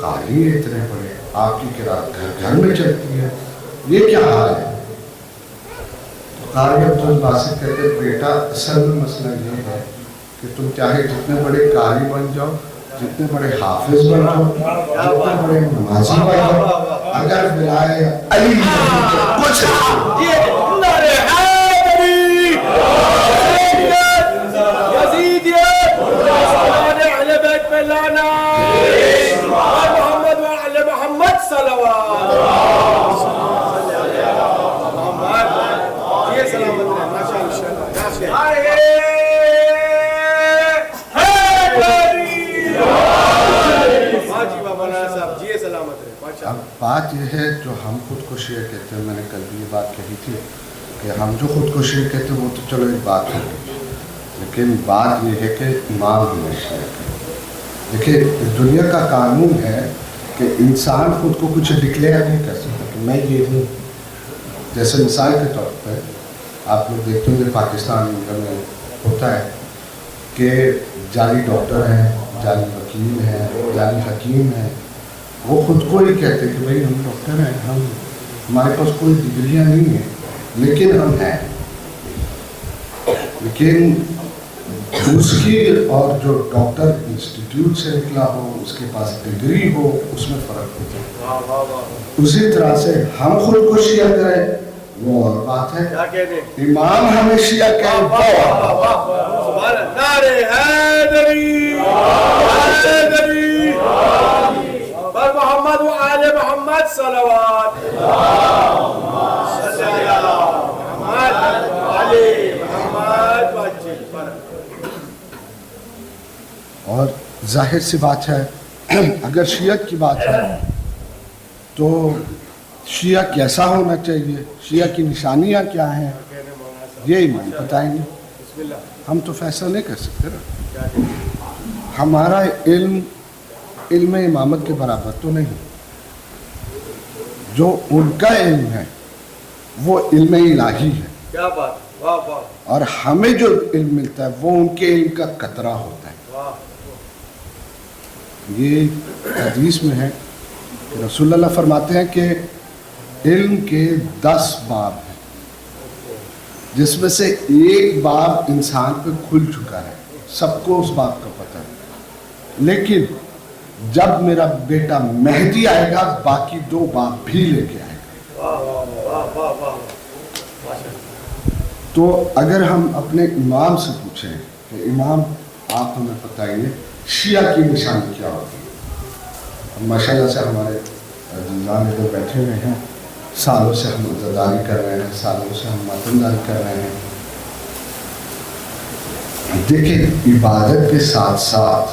قاری اتنے بڑے، آپ کی قرأت گھر گھر میں چلتی ہے، یہ کیا حال ہے؟ تو قاری عبد الباسط کہتے ہیں بیٹا اصل میں مسئلہ یہ ہے کہ تم چاہے جتنے بڑے قاری بن جاؤ، جتنے بڑے حافظ بن جاؤ، جتنے بڑے نمازی بن جاؤ، اگر بلائے علی کچھ اب بات یہ ہے جو ہم خودکشی کہتے ہیں، میں نے کل بھی یہ بات کہی تھی کہ ہم جو خودکشی کہتے ہیں وہ تو چلو ایک بات ہے، لیکن بات یہ ہے کہ امام ہمیشہ دیکھیں دنیا کا قانون ہے کہ انسان خود کو کچھ ڈکلیئر نہیں کر سکتا کہ میں یہ ہوں۔ جیسے مثال کے طور پہ آپ لوگ دیکھتے ہوں گے پاکستان میں ہوتا ہے کہ جعلی ڈاکٹر ہیں، جعلی وکیل ہیں، جعلی حکیم ہیں، وہ خود کو ہی کہتے ہیں کہ بھائی ہم ڈاکٹر ہیں، ہمارے پاس کوئی ڈگریاں نہیں ہیں لیکن ہم ہیں، لیکن اس کی اور جو ڈاکٹر انسٹیٹیوٹ سے نکلا ہو، اس کے پاس ڈگری ہو، اس میں فرق ہوتا ہے۔ اسی طرح سے ہم خود کو شیعہ کریں وہ اور بات ہے، امام ہمیں شیعہ کہیں وہ نعرے حیدری حیدری بر محمد و آل محمد صلوات اور ظاہر سی بات ہے اگر شیعت کی بات ہے تو شیعہ کیسا ہونا چاہیے، شیعہ کی نشانیاں کیا ہیں، یہ امام بتائیں گے، ہم تو فیصلہ نہیں کر سکتے نا۔ ہمارا علم امامت کے برابر تو نہیں، جو ان کا علم ہے وہ علم الہی ہے، کیا بات، واہ واہ، اور ہمیں جو علم ملتا ہے وہ ان کے علم کا قطرہ ہوتا ہے۔ یہ حدیث میں ہے کہ رسول اللہ فرماتے ہیں کہ علم کے 10 باب ہیں، جس میں سے ایک باب انسان پہ کھل چکا ہے، سب کو اس بات کا پتہ ہے، لیکن جب میرا بیٹا مہدی آئے گا باقی 2 باپ بھی لے کے آئے گا۔ تو اگر ہم اپنے امام سے پوچھیں کہ امام آپ ہمیں بتائیے شیعہ کی نشانی کیا ہوتی ہے؟ ماشاءاللہ سے ہمارے عزیزان ادھر بیٹھے ہوئے ہیں، سالوں سے ہم عزاداری کر رہے ہیں، سالوں سے ہم ماتمداری کر رہے ہیں۔ دیکھیں عبادت کے ساتھ ساتھ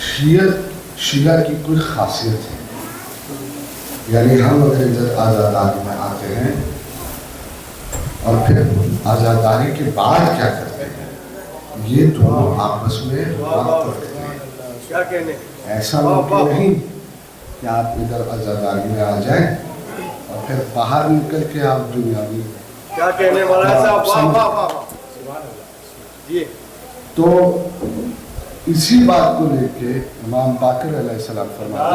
شیعہ کی کوئی خاصیت ہے، یعنی ہم اگر ادھر عزاداری میں آتے ہیں اور پھر عزاداری کے بعد کیا کرتے ہیں، یہ دونوں آپس میں وقت رکھتے ہیں۔ ایسا ممکن نہیں کہ آپ ادھر عزاداری میں آ جائیں اور پھر باہر نکل کے آپ دنیاوی کیا کہنے والا صاحب، تو اسی بات کو لے کے امام باقر علیہ السلام فرماتے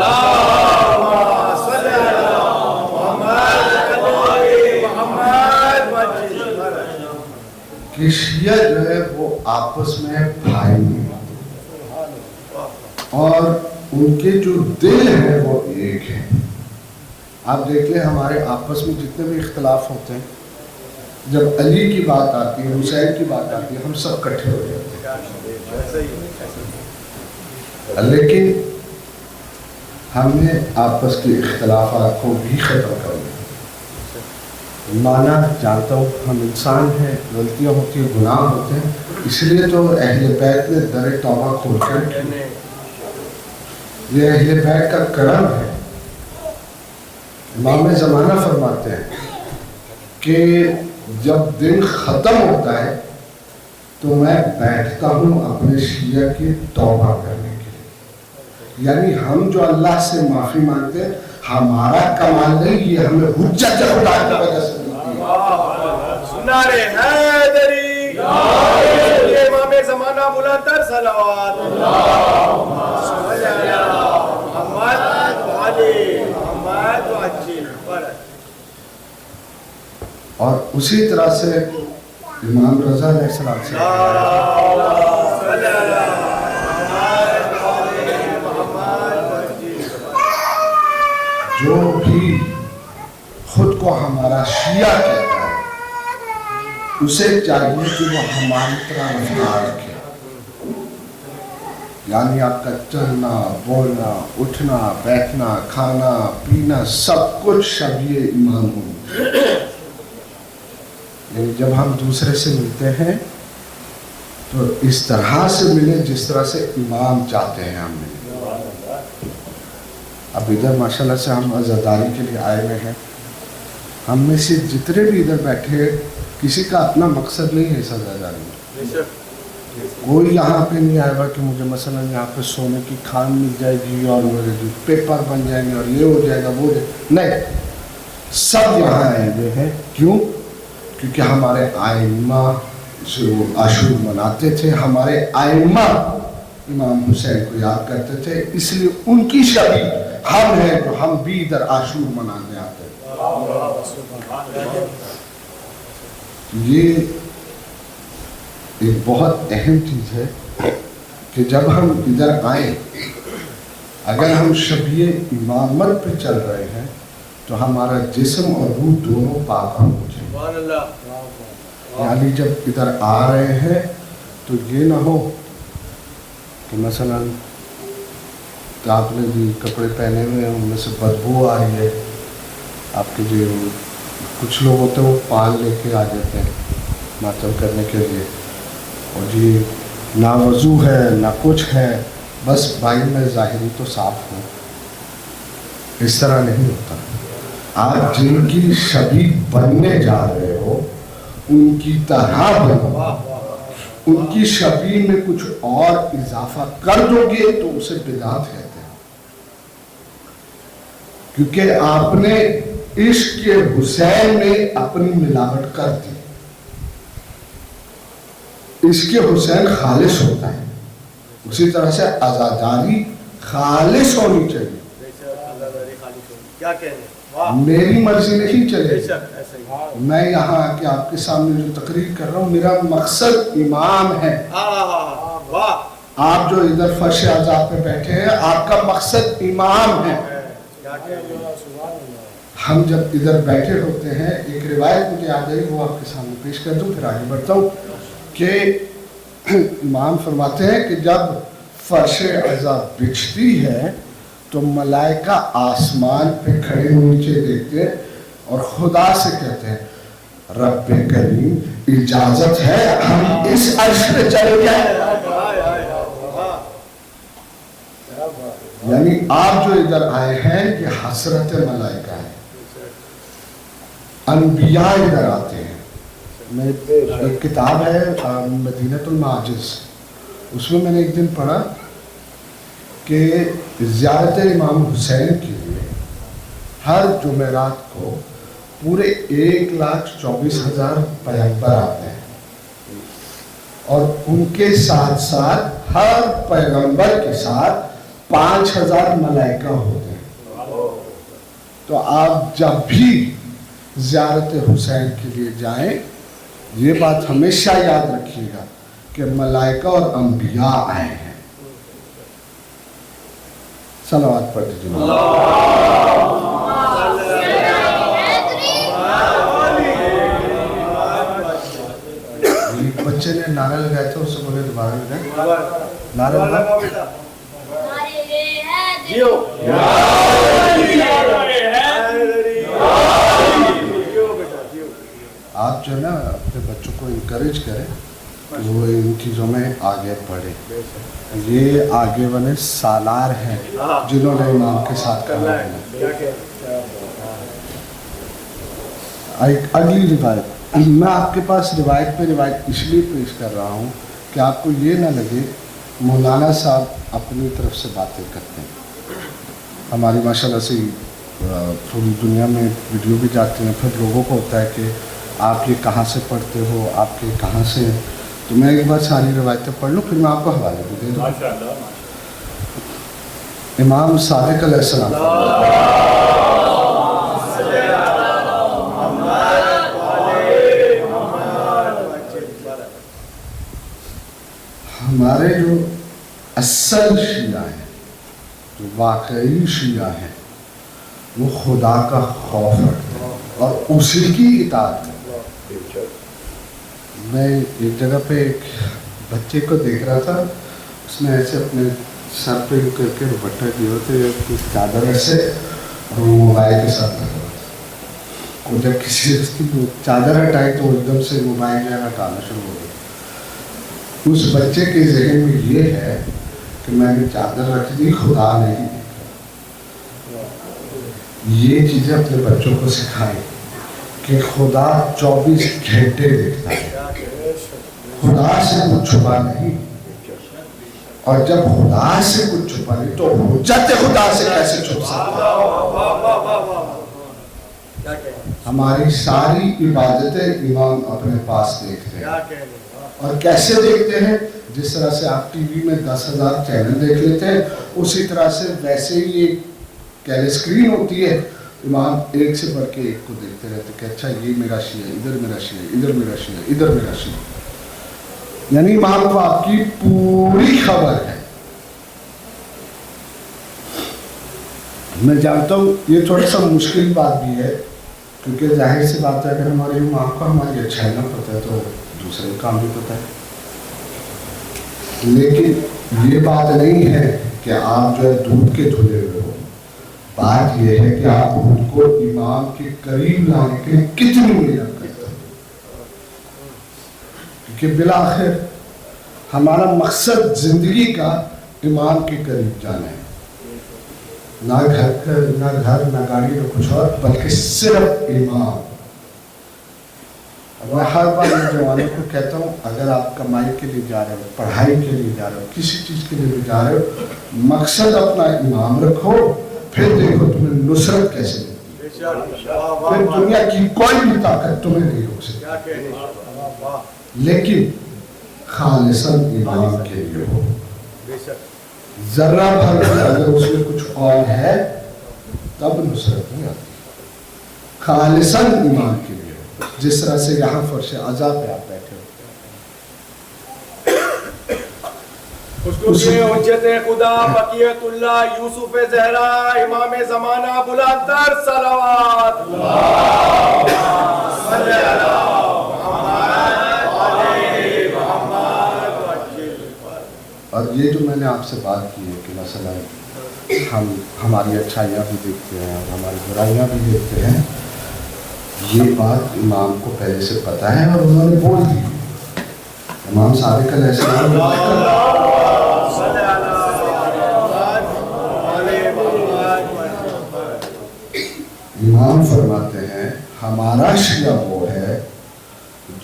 کہ شیعہ جو ہے وہ آپس میں بھائی ہیں اور ان کے جو دل ہیں وہ ایک ہیں۔ آپ دیکھ لیں ہمارے آپس میں جتنے بھی اختلاف ہوتے ہیں، جب علی کی بات آتی ہے، حسین کی بات آتی ہے، ہم سب کٹھے ہو جاتے ہیں، لیکن ہم نے آپس کے اختلافات کو بھی ختم کر دیا۔ مانا جانتا ہوں ہم انسان ہیں، غلطیاں ہوتی ہیں، گناہ ہوتے ہیں، اس لیے تو اہل بیت نے در توبہ کھول کر، یہ اہل بیت کا کرم ہے۔ امام زمانہ فرماتے ہیں کہ جب دن ختم ہوتا ہے تو میں بیٹھتا ہوں اپنے شیعہ کی توبہ کرنے کے لیے، یعنی ہم جو اللہ سے معافی مانگتے ہیں ہمارا کمال نہیں، یہ ہمیں حجت خدا کی وجہ سے ملتی ہے۔ نعرے حیدری، امام زمانہ بلند تر صلوات، اور اسی طرح سے امام رضا علیہ السلام سے جو بھی خود کو ہمارا شیعہ کہتا ہے اسے چاہیے کہ وہ ہماری طرح رفتار رکھے، یعنی آپ کا چلنا، بولنا، اٹھنا، بیٹھنا، کھانا، پینا سب کچھ شبیہ امام ہوں۔ یعنی جب ہم دوسرے سے ملتے ہیں تو اس طرح سے ملیں جس طرح سے امام چاہتے ہیں ہم ملیں۔ اب ادھر ماشاءاللہ سے ہم عزاداری کے لیے آئے ہوئے ہیں، ہم میں سے جتنے بھی ادھر بیٹھے کسی کا اپنا مقصد نہیں ہے اس عزاداری میں، کوئی یہاں پہ نہیں آئے گا کہ مجھے مثلا یہاں پہ سونے کی کھان مل جائے گی اور میرے پیپر بن جائیں گے اور یہ ہو جائے گا وہ نہیں، سب یہاں آئے ہوئے ہیں۔ کیوں؟ کیونکہ ہمارے آئمہ جو عاشور مناتے تھے، ہمارے آئمہ امام حسین کو یاد کرتے تھے، اس لیے ان کی شبیہ ہم ہیں جو ہم بھی ادھر عاشور منانے آتے ہیں۔ یہ ایک بہت اہم چیز ہے کہ جب ہم ادھر آئیں اگر ہم شبیہ امامت پہ چل رہے ہیں تو ہمارا جسم اور روح دونوں پاک ہو جائیں۔ یعنی جب ادھر آ رہے ہیں تو یہ نہ ہو کہ مثلا آپ نے بھی کپڑے پہنے ہوئے ہیں ان میں سے بدبو آ رہی ہے، آپ کے جو کچھ لوگ ہوتے ہیں وہ پال لے کے آ جاتے ہیں ماتم کرنے کے لیے، اور جی نہ وضو ہے نہ کچھ ہے، بس بھائی میں ظاہری تو صاف ہوں، اس طرح نہیں ہوتا۔ آپ جن کی شبیہ بننے جا رہے ہو ان کی طرح بنو، ان کی شبیہ میں کچھ اور اضافہ کر دو گے تو اسے بدعت کہتے ہیں، کیونکہ آپ نے عشق حسین میں اپنی ملاوٹ کر دی۔ عشق حسین خالص ہوتا ہے، اسی طرح سے عزاداری خالص ہونی چاہیے۔ کیا کہنے، میری مرضی نہیں چلے، میں یہاں آ کے آپ کے سامنے جو تقریر کر رہا ہوں میرا مقصد امام ہے، آپ جو ادھر فرش عذاب پہ بیٹھے ہیں آپ کا مقصد امام ہے. ہم جب ادھر بیٹھے ہوتے ہیں ایک روایت مجھے یاد آئی وہ آپ کے سامنے پیش کر دوں پھر آگے بڑھتا ہوں کہ امام فرماتے ہیں کہ جب فرش عذاب بچھتی ہے تو ملائکہ آسمان پہ کھڑے نیچے دیکھتے ہیں اور خدا سے کہتے ہیں رب کریم اجازت ہے ہم اس عرش پہ چلے جائیں. یعنی آپ جو ادھر آئے ہیں یہ حسرت ملائکہ ہے. انبیاء ادھر آتے ہیں. میں ایک کتاب ہے مدینۃ المعاجز اس میں نے ایک دن پڑھا کہ زیارت امام حسین کے لیے ہر جمعرات کو پورے 1,24,000 پیغمبر آتے ہیں اور ان کے ساتھ ساتھ ہر پیغمبر کے ساتھ 5,000 ملائکہ ہوتے ہیں. تو آپ جب بھی زیارت حسین کے لیے جائیں یہ بات ہمیشہ یاد رکھیے گا کہ ملائکہ اور انبیاء آئے ہیں. صلوات پڑھ دیجیے. بچے نے نعرہ لگایا تھا اس سے بولے دوبارہ لگائیں. نعرہ لگا. آپ جو ہے نا اپنے بچوں کو انکریج کریں کہ وہ ان چیزوں میں آگے بڑھے. یہ آگے بنے سالار ہیں جنہوں نے امام کے ساتھ کھڑا ہے. اگلی روایت میں آپ کے پاس روایت پہ روایت اس لیے پیش کر رہا ہوں کہ آپ کو یہ نہ لگے مولانا صاحب اپنی طرف سے باتیں کرتے ہیں. ہماری ماشاءاللہ سے پوری دنیا میں ویڈیو بھی جاتے ہیں پھر لوگوں کو ہوتا ہے کہ آپ یہ کہاں سے پڑھتے ہو آپ کے کہاں سے ہیں. تو میں ایک بار ساری روایتیں پڑھ لوں پھر میں آپ کو حوالے بھی دے دوں. امام صادق علیہ السلام ہمارے جو اصل شیعہ ہیں جو واقعی شیعہ ہیں وہ خدا کا خوف رکھتے ہیں اور اسی کی اطاعت کرتے ہیں. میں ایک جگہ پہ ایک بچے کو دیکھ رہا تھا اس نے ایسے اپنے سر پہ کر کے دوپٹہ دیے ہوتے کچھ چادر ایسے اور وہ موبائل کے ساتھ لگا ہوا تھا. اور جب کسی اس کی چادر ہٹائی تو ایک دم سے موبائل جو ہے ہٹانا شروع ہو گیا. اس بچے کے ذہن میں یہ ہے کہ میں نے چادر رکھ دی خدا نہیں دیکھا. یہ چیزیں اپنے بچوں کو سکھائیں کہ خدا 24 گھنٹے دیکھتا ہے. خدا سے کچھ چھپا نہیں اور جب خدا سے کچھ چھپا نہیں تو حجت خدا سے کیسے چھپ سکتا ہے. ہماری ساری عبادتیں امام اپنے پاس دیکھتے ہیں اور کیسے دیکھتے ہیں جس طرح سے آپ ٹی وی میں 10,000 چینل دیکھ لیتے ہیں اسی طرح سے ویسے ہی ایک کیل اسکرین ہوتی ہے امام ایک سے بڑھ کے ایک کو دیکھتے رہتے کہ اچھا یہ میرا شیعہ ادھر میرا شیعہ ادھر میرا شیعہ ادھر میرا شیعہ. یعنی امام کو آپ کی پوری خبر ہے. میں جانتا ہوں یہ تھوڑا سا مشکل بات بھی ہے کیونکہ ظاہر سی بات ہے اگر ہمارے امام کو ہماری اچھائی نہ پتہ ہے تو دوسرے کام بھی پتہ ہے. لیکن یہ بات نہیں ہے کہ آپ جو ہے دودھ کے دھلے ہوئے ہو. بات یہ ہے کہ آپ خود کو امام کے قریب لانے کے لیے کتنی محنت کرتے ہیں کیونکہ بالآخر ہمارا مقصد زندگی کا امام کے قریب جانا ہے. نہ گھر نہ گاڑی نہ کچھ اور بلکہ صرف امام. میں ہر بار نوجوانوں کو کہتا ہوں اگر آپ کمائی کے لیے جا رہے ہو پڑھائی کے لیے جا رہے ہو کسی چیز کے لیے بھی جا رہے ہو مقصد اپنا امام رکھو پھر دیکھو تمہیں نصرت کیسے ملتی ہے. پھر دنیا کی کوئی بھی طاقت تمہیں نہیں روک سکتی لیکن خالصاً امام کے لیے ہو. ذرہ بھر اگر اس میں کچھ اور ہے تب نصرت نہیں آتی. خالصاً امام کے لیے جس طرح سے یہاں فرش عزا پہ آپ بیٹھے ہو. حجت خدا بقیت اللہ یوسف زہرا امام زمانہ بلند تر صلوات اور یہ جو میں نے آپ سے بات کی ہے کہ مثلا ہم ہماری اچھائیاں بھی دیکھتے ہیں اور ہماری برائیاں بھی دیکھتے ہیں، یہ بات امام کو پہلے سے پتہ ہے اور انہوں نے بول دی. امام صادق علیہ السلام امام فرماتے ہیں ہمارا شیعہ وہ ہے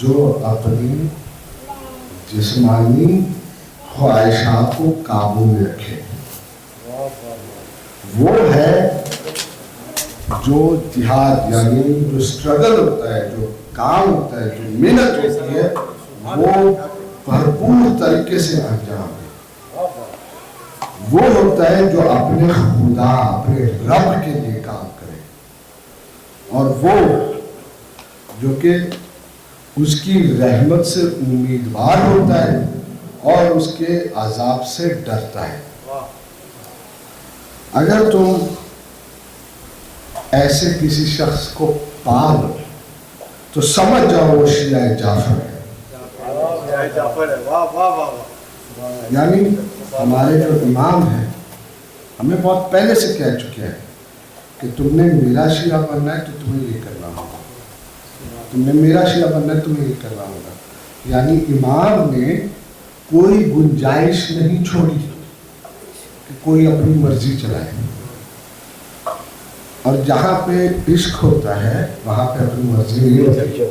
جو اپنی جسمانی خواہشات کو قابو میں رکھے، وہ ہے جو جہاد یعنی جو اسٹرگل ہوتا ہے، جو کام ہوتا ہے، جو محنت ہوتی ہے، وہ بھرپور طریقے سے انجام دے. وہ ہوتا ہے جو اپنے خدا اپنے رب کے لیے کام کرے، اور وہ جو کہ اس کی رحمت سے امیدوار ہوتا ہے اور اس کے عذاب سے ڈرتا ہے. اگر تم ایسے کسی شخص کو پا لو تو سمجھ جاؤ وہ شیعہ جعفر ہے. یعنی ہمارے جو امام ہیں ہمیں بہت پہلے سے کہہ چکے ہیں کہ تم نے میرا شیعہ بننا ہے تو تمہیں یہ کرنا ہوگا، تم نے میرا شیعہ بننا ہے تمہیں یہ کرنا ہوگا. یعنی امام نے کوئی گنجائش نہیں چھوڑی کہ کوئی اپنی مرضی چلائے، اور جہاں پہ عشق ہوتا ہے وہاں پہ اپنی مرضی نہیں ہوتی.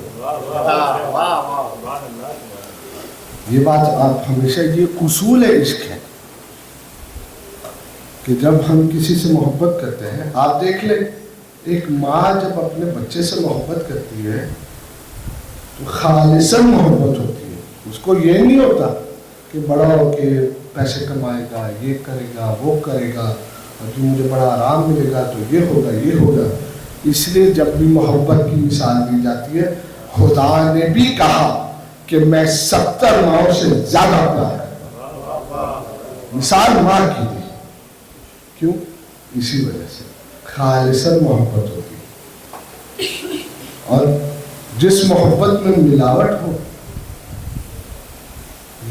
یہ بات آپ ہمیشہ، یہ اصول عشق ہے کہ جب ہم کسی سے محبت کرتے ہیں، آپ دیکھ لیں ایک ماں جب اپنے بچے سے محبت کرتی ہے تو خالصاً محبت ہوتی ہے. اس کو یہ نہیں ہوتا کہ بڑا ہو کے پیسے کمائے گا، یہ کرے گا، وہ کرے گا، اور جو مجھے بڑا آرام ملے گا تو یہ ہوگا یہ ہوگا. اس لیے جب بھی محبت کی مثال دی جاتی ہے، خدا نے بھی کہا کہ میں 70 ماؤں سے زیادہ پیار کرتا ہوں. مثال ماں کی دی. کیوں؟ اسی وجہ سے خالصاً محبت ہوتی ہے. اور جس محبت میں ملاوٹ ہو،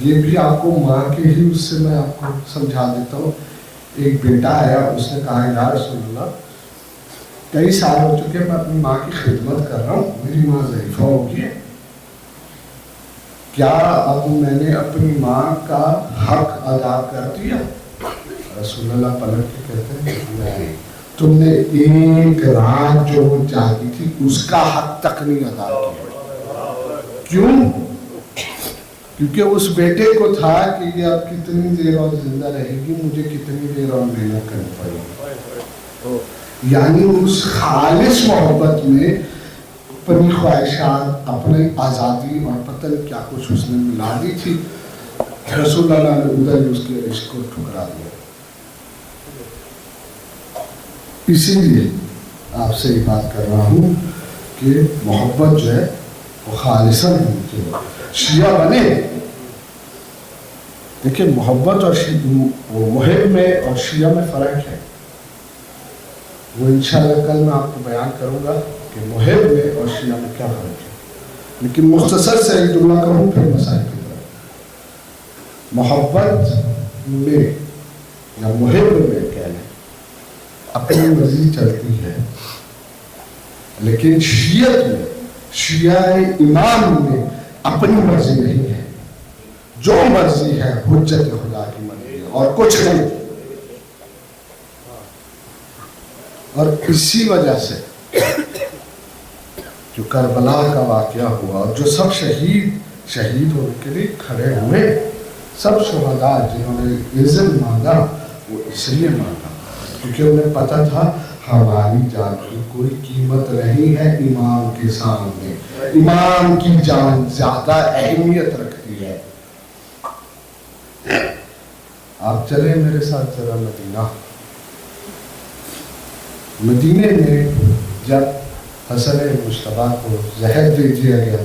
یہ بھی آپ کو ماں کے ہی اس سے میں آپ کو سمجھا دیتا ہوں. ایک بیٹا آیا، اس نے کہا یا رسول اللہ کئی سال ہو چکے میں اپنی ماں کی خدمت کر رہا ہوں، میری ماں ضعیفہ ہو گئی ہے، کیا اب میں نے اپنی ماں کا حق ادا کر دیا؟ رسول اللہ پلٹ کے کہتے ہیں نہیں، تم نے ایک رات جو وہ چاہتی تھی اس کا حق تک نہیں ادا کیا. کیوں؟ کیونکہ اس بیٹے کو تھا کہ یہ اب کتنی دیر اور زندہ رہے گی، مجھے کتنی دیر اور محنت کرنی پڑے گی. یعنی اس خالص محبت میں اپنی خواہشات، اپنی آزادی اور پتہ نہیں کیا کچھ اس نے ملا دی تھی. رسول اللہ نے ادھر اس کے عشق کو ٹھکرا دیا. اسی لیے آپ سے یہ بات کر رہا ہوں کہ محبت جو ہے وہ خالصاً ہونی چاہیے. شیعہ بنے، دیکھیں محبت اور محب میں اور شیعہ میں فرق ہے. وہ انشاءاللہ کل میں آپ کو بیان کروں گا کہ محب میں اور شیعہ میں کیا فرق ہے. لیکن مختصر سے ایک جملہ کروں پھر مسائل کی طرف. محبت میں یا محب میں کہہ لیں اپنی مرضی چلتی ہے، لیکن شیعت میں، شیعہ امام میں اپنی مرضی نہیں ہے. جو مرضی ہے حجت خدا کی مرضی ہے اور کچھ نہیں. اور اسی وجہ سے جو کربلا کا واقعہ ہوا اور جو سب شہید ہونے کے لیے کھڑے ہوئے، سب شہداء جنہوں نے عزت مانگا وہ اس لیے مانگا کیونکہ انہیں پتہ تھا ہماری جان کی کوئی قیمت نہیں ہے امام کے سامنے. امام کی جان زیادہ اہمیت رکھتی ہے. آپ چلیں میرے ساتھ ذرا مدینہ. مدینے میں جب حسن مجتبیٰ کو زہر دے دیا گیا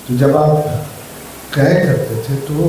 تو جب آپ کہے کرتے تھے تو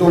2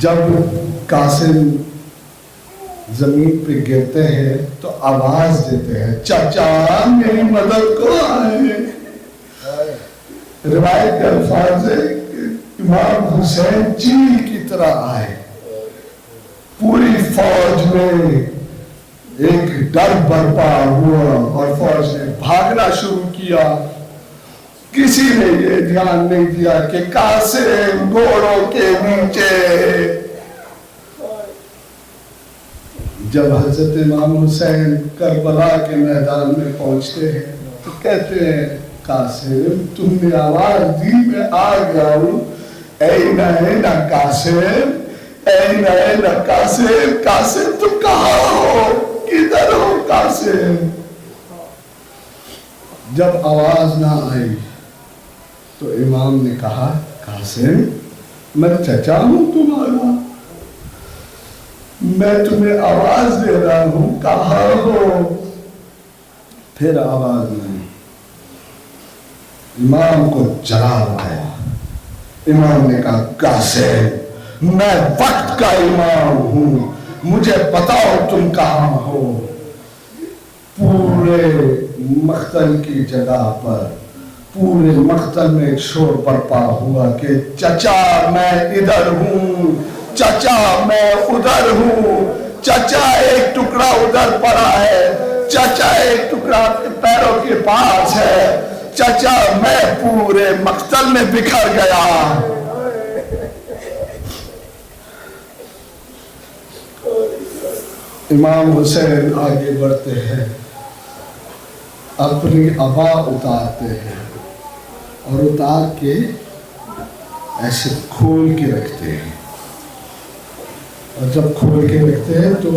جب قاسم زمین پہ گرتے ہیں تو آواز دیتے ہیں چچا میری مدد کو آئے. روایت کے الفاظ ہے کہ امام حسین چیل کی طرح آئے. پوری فوج میں ایک ڈر برپا ہوا اور فوج نے بھاگنا شروع کیا. کسی نے یہ دھیان نہیں دیا کہ قاسم گھوڑوں کے نیچے. جب حضرت امام حسین کربلا کے میدان میں پہنچتے ہیں تو کہتے ہیں قاسم تم نے آواز دی میں آ گیا ہوں. N N Qasim N N Qasim. Qasim تم کہاں ہو؟ کدھر ہو قاسم؟ جب آواز نہ آئی تو امام نے کہا قاسم میں چچا ہوں تمہارا, میں تمہیں آواز دے رہا ہوں کہاں ہو؟ پھر آواز نہیں. امام کو جلال آیا. امام نے کہا قاسم میں وقت کا امام ہوں, مجھے بتاؤ تم کہاں ہو. پورے مقتل کی جگہ پر پورے مقتل میں ایک شور برپا ہوا کہ چچا میں ادھر ہوں, چچا میں ادھر ہوں, چچا ایک ٹکڑا ادھر پڑا ہے, چچا ایک ٹکڑا پیروں کے پاس ہے, چچا میں پورے مقتل میں بکھر گیا. امام حسین آگے بڑھتے ہیں, اپنی عبا اتارتے ہیں اور اتار کے ایسے کھول کے رکھتے ہیں. اور جب کھول کے رکھتے ہیں تو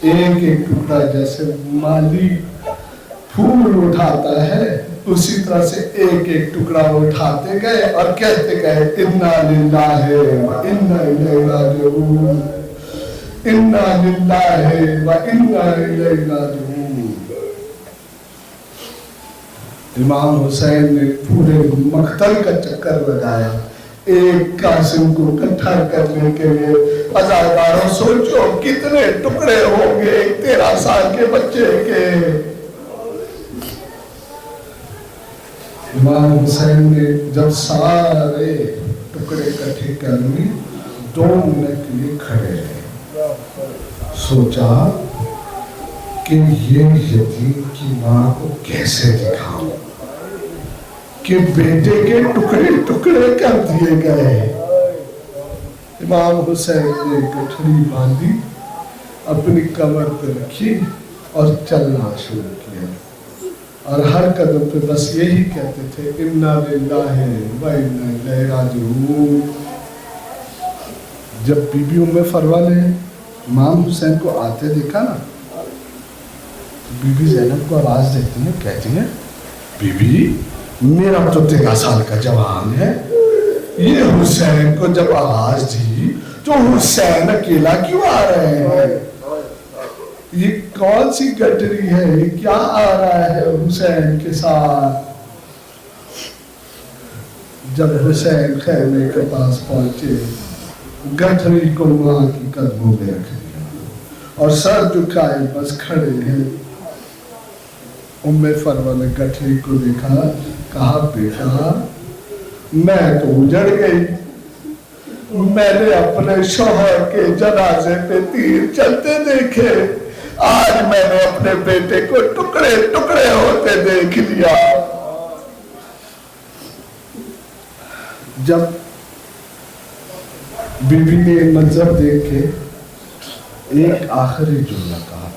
ایک ایک ٹکڑا جیسے مالی پھول اٹھاتا ہے اسی طرح سے ایک ایک ٹکڑا اٹھاتے گئے اور کہتے گئے انا للہ و انا الیہ راجعون, انا للہ و انا الیہ راجعون. امام حسین نے پورے مقتل کا چکر لگایا ایک قاسم کو اکٹھا کرنے کے لیے. عزاداروں سوچو کتنے ٹکڑے ہوں گے 13 سال کے بچے کے. امام حسین نے جب سارے ٹکڑے اکٹھے کر لی 2 منٹ کے لیے کھڑے رہے. سوچا کہ یہ یتیم کی ماں کو کیسے دکھاؤں کہ بیٹے کے ٹکڑے ٹکڑے کر دیے گئے. امام حسین نے گٹھڑی باندھی, اپنی کمر پہ رکھی اور چلنا شروع کیا. اور ہر قدم پہ بس یہی کہتے تھے انا للہ و انا الیہ راجعون. جب بی بی ام فروا نے امام حسین کو آتے دیکھا نا, بی بی زینب کو آواز دیتی ہیں, کہتی ہیں بی بی میرا تو 13 سال کا جوان ہے, یہ حسین کو جب آواز دی تو حسین اکیلا کیوں آ رہے ہیں؟ یہ کون سی گٹری ہے, یہ کیا آ رہا ہے حسین کے ساتھ؟ جب حسین خیمے کے پاس پہنچے گٹری کو ماں کی قدموں میں رکھ دیا اور سر جھکائے بس کھڑے ہیں. ام فروا نے گٹھری کو دیکھا, کہا بیٹا میں تو اجڑ گئی, میں نے اپنے شوہر کے جنازے پہ تیر چلتے دیکھے, آج میں نے اپنے بیٹے کو ٹکڑے ٹکڑے ہوتے دیکھ لیا. جب بی بی نے منظر دیکھ کے ایک آخری جملہ کہا,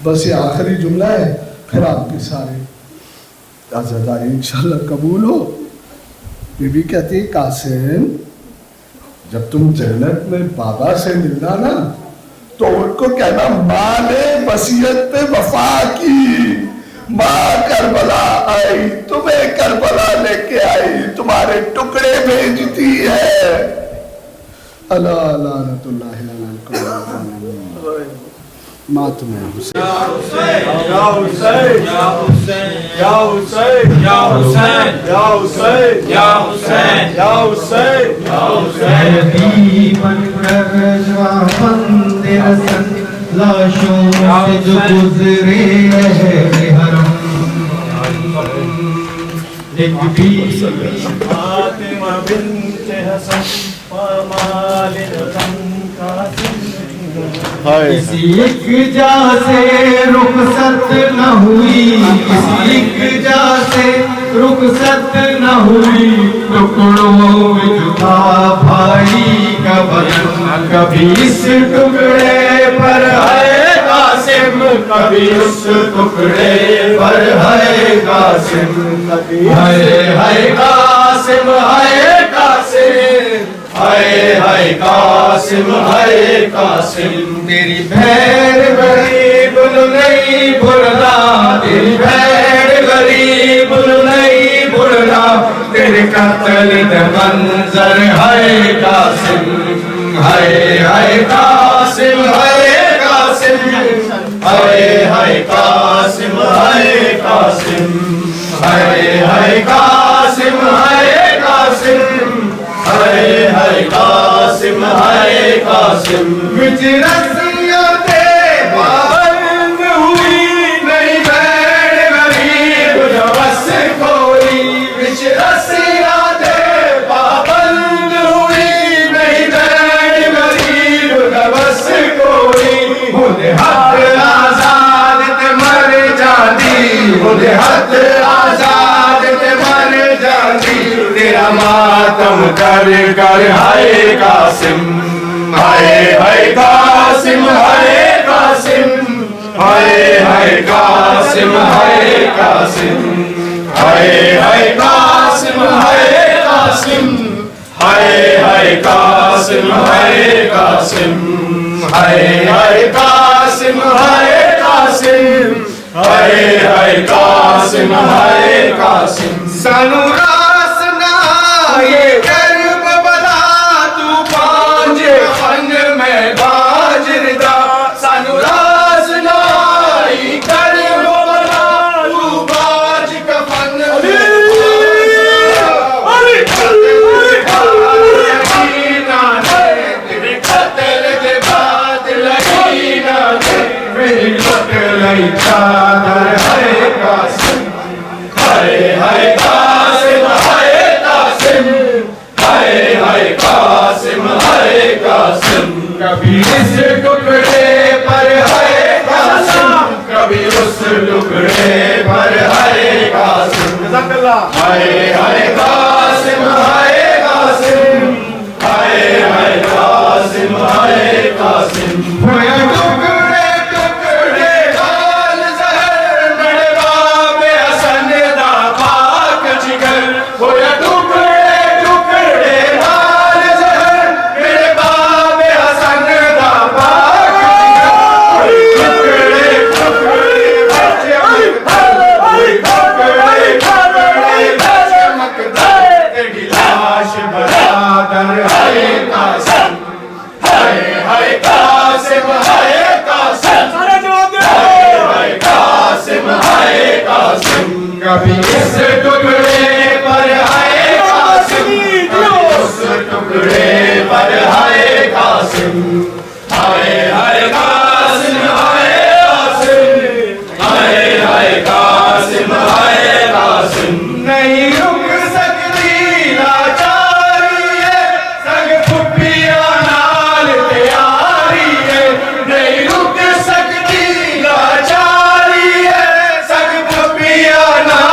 بس یہ آخری جملہ ہے, پھر آپ کے سارے عزاداری انشاءاللہ قبول ہو. بی بی کہتی ہے قاسم جب تم جنت میں بابا سے ملنا نا تو ان کو کہنا ماں نے وصیت پہ وفا کی, ماں کربلا آئی, تمہیں کربلا لے کے آئی, تمہارے ٹکڑے بھیجتی ہے. اللہ لعنت اللہ علیہ ماتم حسین. یا حسین یا حسین یا حسین یا حسین یا حسین یا حسین قیدی بن کر مندر لاشوں سے جو گزرے رہے حرم ایک فاطمہ بنت حسن پامال کسی ایک جا سے رخصت نہ ہوئی کسی ایک جا سے رخصت نہ ہوئی ٹکڑوں میں جدا بھائی کا بدن کبھی اس ٹکڑے پر ہے قاسم کبھی اس ٹکڑے پر ہے قاسم ہے قاسم ہے قاسم ہے قاسم ہے قاسم تیری بھیڑ غریب نہیں بھولنا تیری بھیڑ غریب نہیں بھولنا تیرے قتل دے منظر ہے قاسم ہے قاسم ہے قاسم ہے قاسم ہے قاسم ہے قاسم ہے قاسم ہے قاسم ہے قاسم وچ رسیاں تے پابند ہوئی نہیں بھیڑ غریب جو بس کوئی وچ رسیاں تے پابند ہوئی نہیں بھیڑ غریب جو بس کوئی ہوندے حد آزاد تے مر جاندی ہوندے حد آزاد تے مر جاندی تیرا ماتم کر کر ہائے قاسم ہائے قاسم ہائے قاسم ہائے قاسم ہائے قاسم ہائے قاسم ہائے قاسم ہائے قاسم ہائے قاسم ہائے قاسم ہائے قاسم ہائے قاسم ہائے قاسم سانو یہ کرب بلا تو پانچ فن میں باجر دا سانو راز نائی کرب بلا تو باج کفن تیرے قتل کے بعد لگینا میری لٹ لئی چادر ہے قاسم ہے قاسم ہے قاسم ہے قاسم کبھی اس ٹکڑے پر ہے قاسم کبھی اس ٹکڑے پر ہے قاسم ہے قاسم ہے قاسم ہے قاسم ہے قاسم ٹکڑے ٹکڑے لال زہر بڑے باب حسن دا پاک جگر ہویا کبھی اس ٹکڑے پر ہے قاسم کبھی اس ٹکڑے پر ہے قاسم ہے قاسم ہے قاسم ہے قاسم ہے قاسم نہیں رک سکتی لاچاری ہے سنگ پھپھیاں نال تیاری ہے نہیں رک سکتی لاچاری ہے سنگ پھپھیاں نال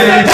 Hey!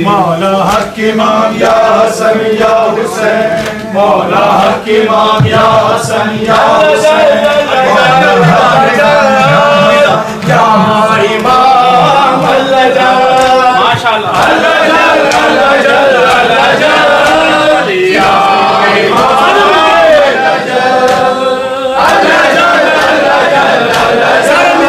مولا حق امام یا حسن یا حسین مولا حق امام یا حسن یا حسین مولا حق یا امام اللہ جل ماشاءاللہ اللہ جل اللہ جل اللہ جل یا امام اللہ جل اللہ جل اللہ جل اللہ جل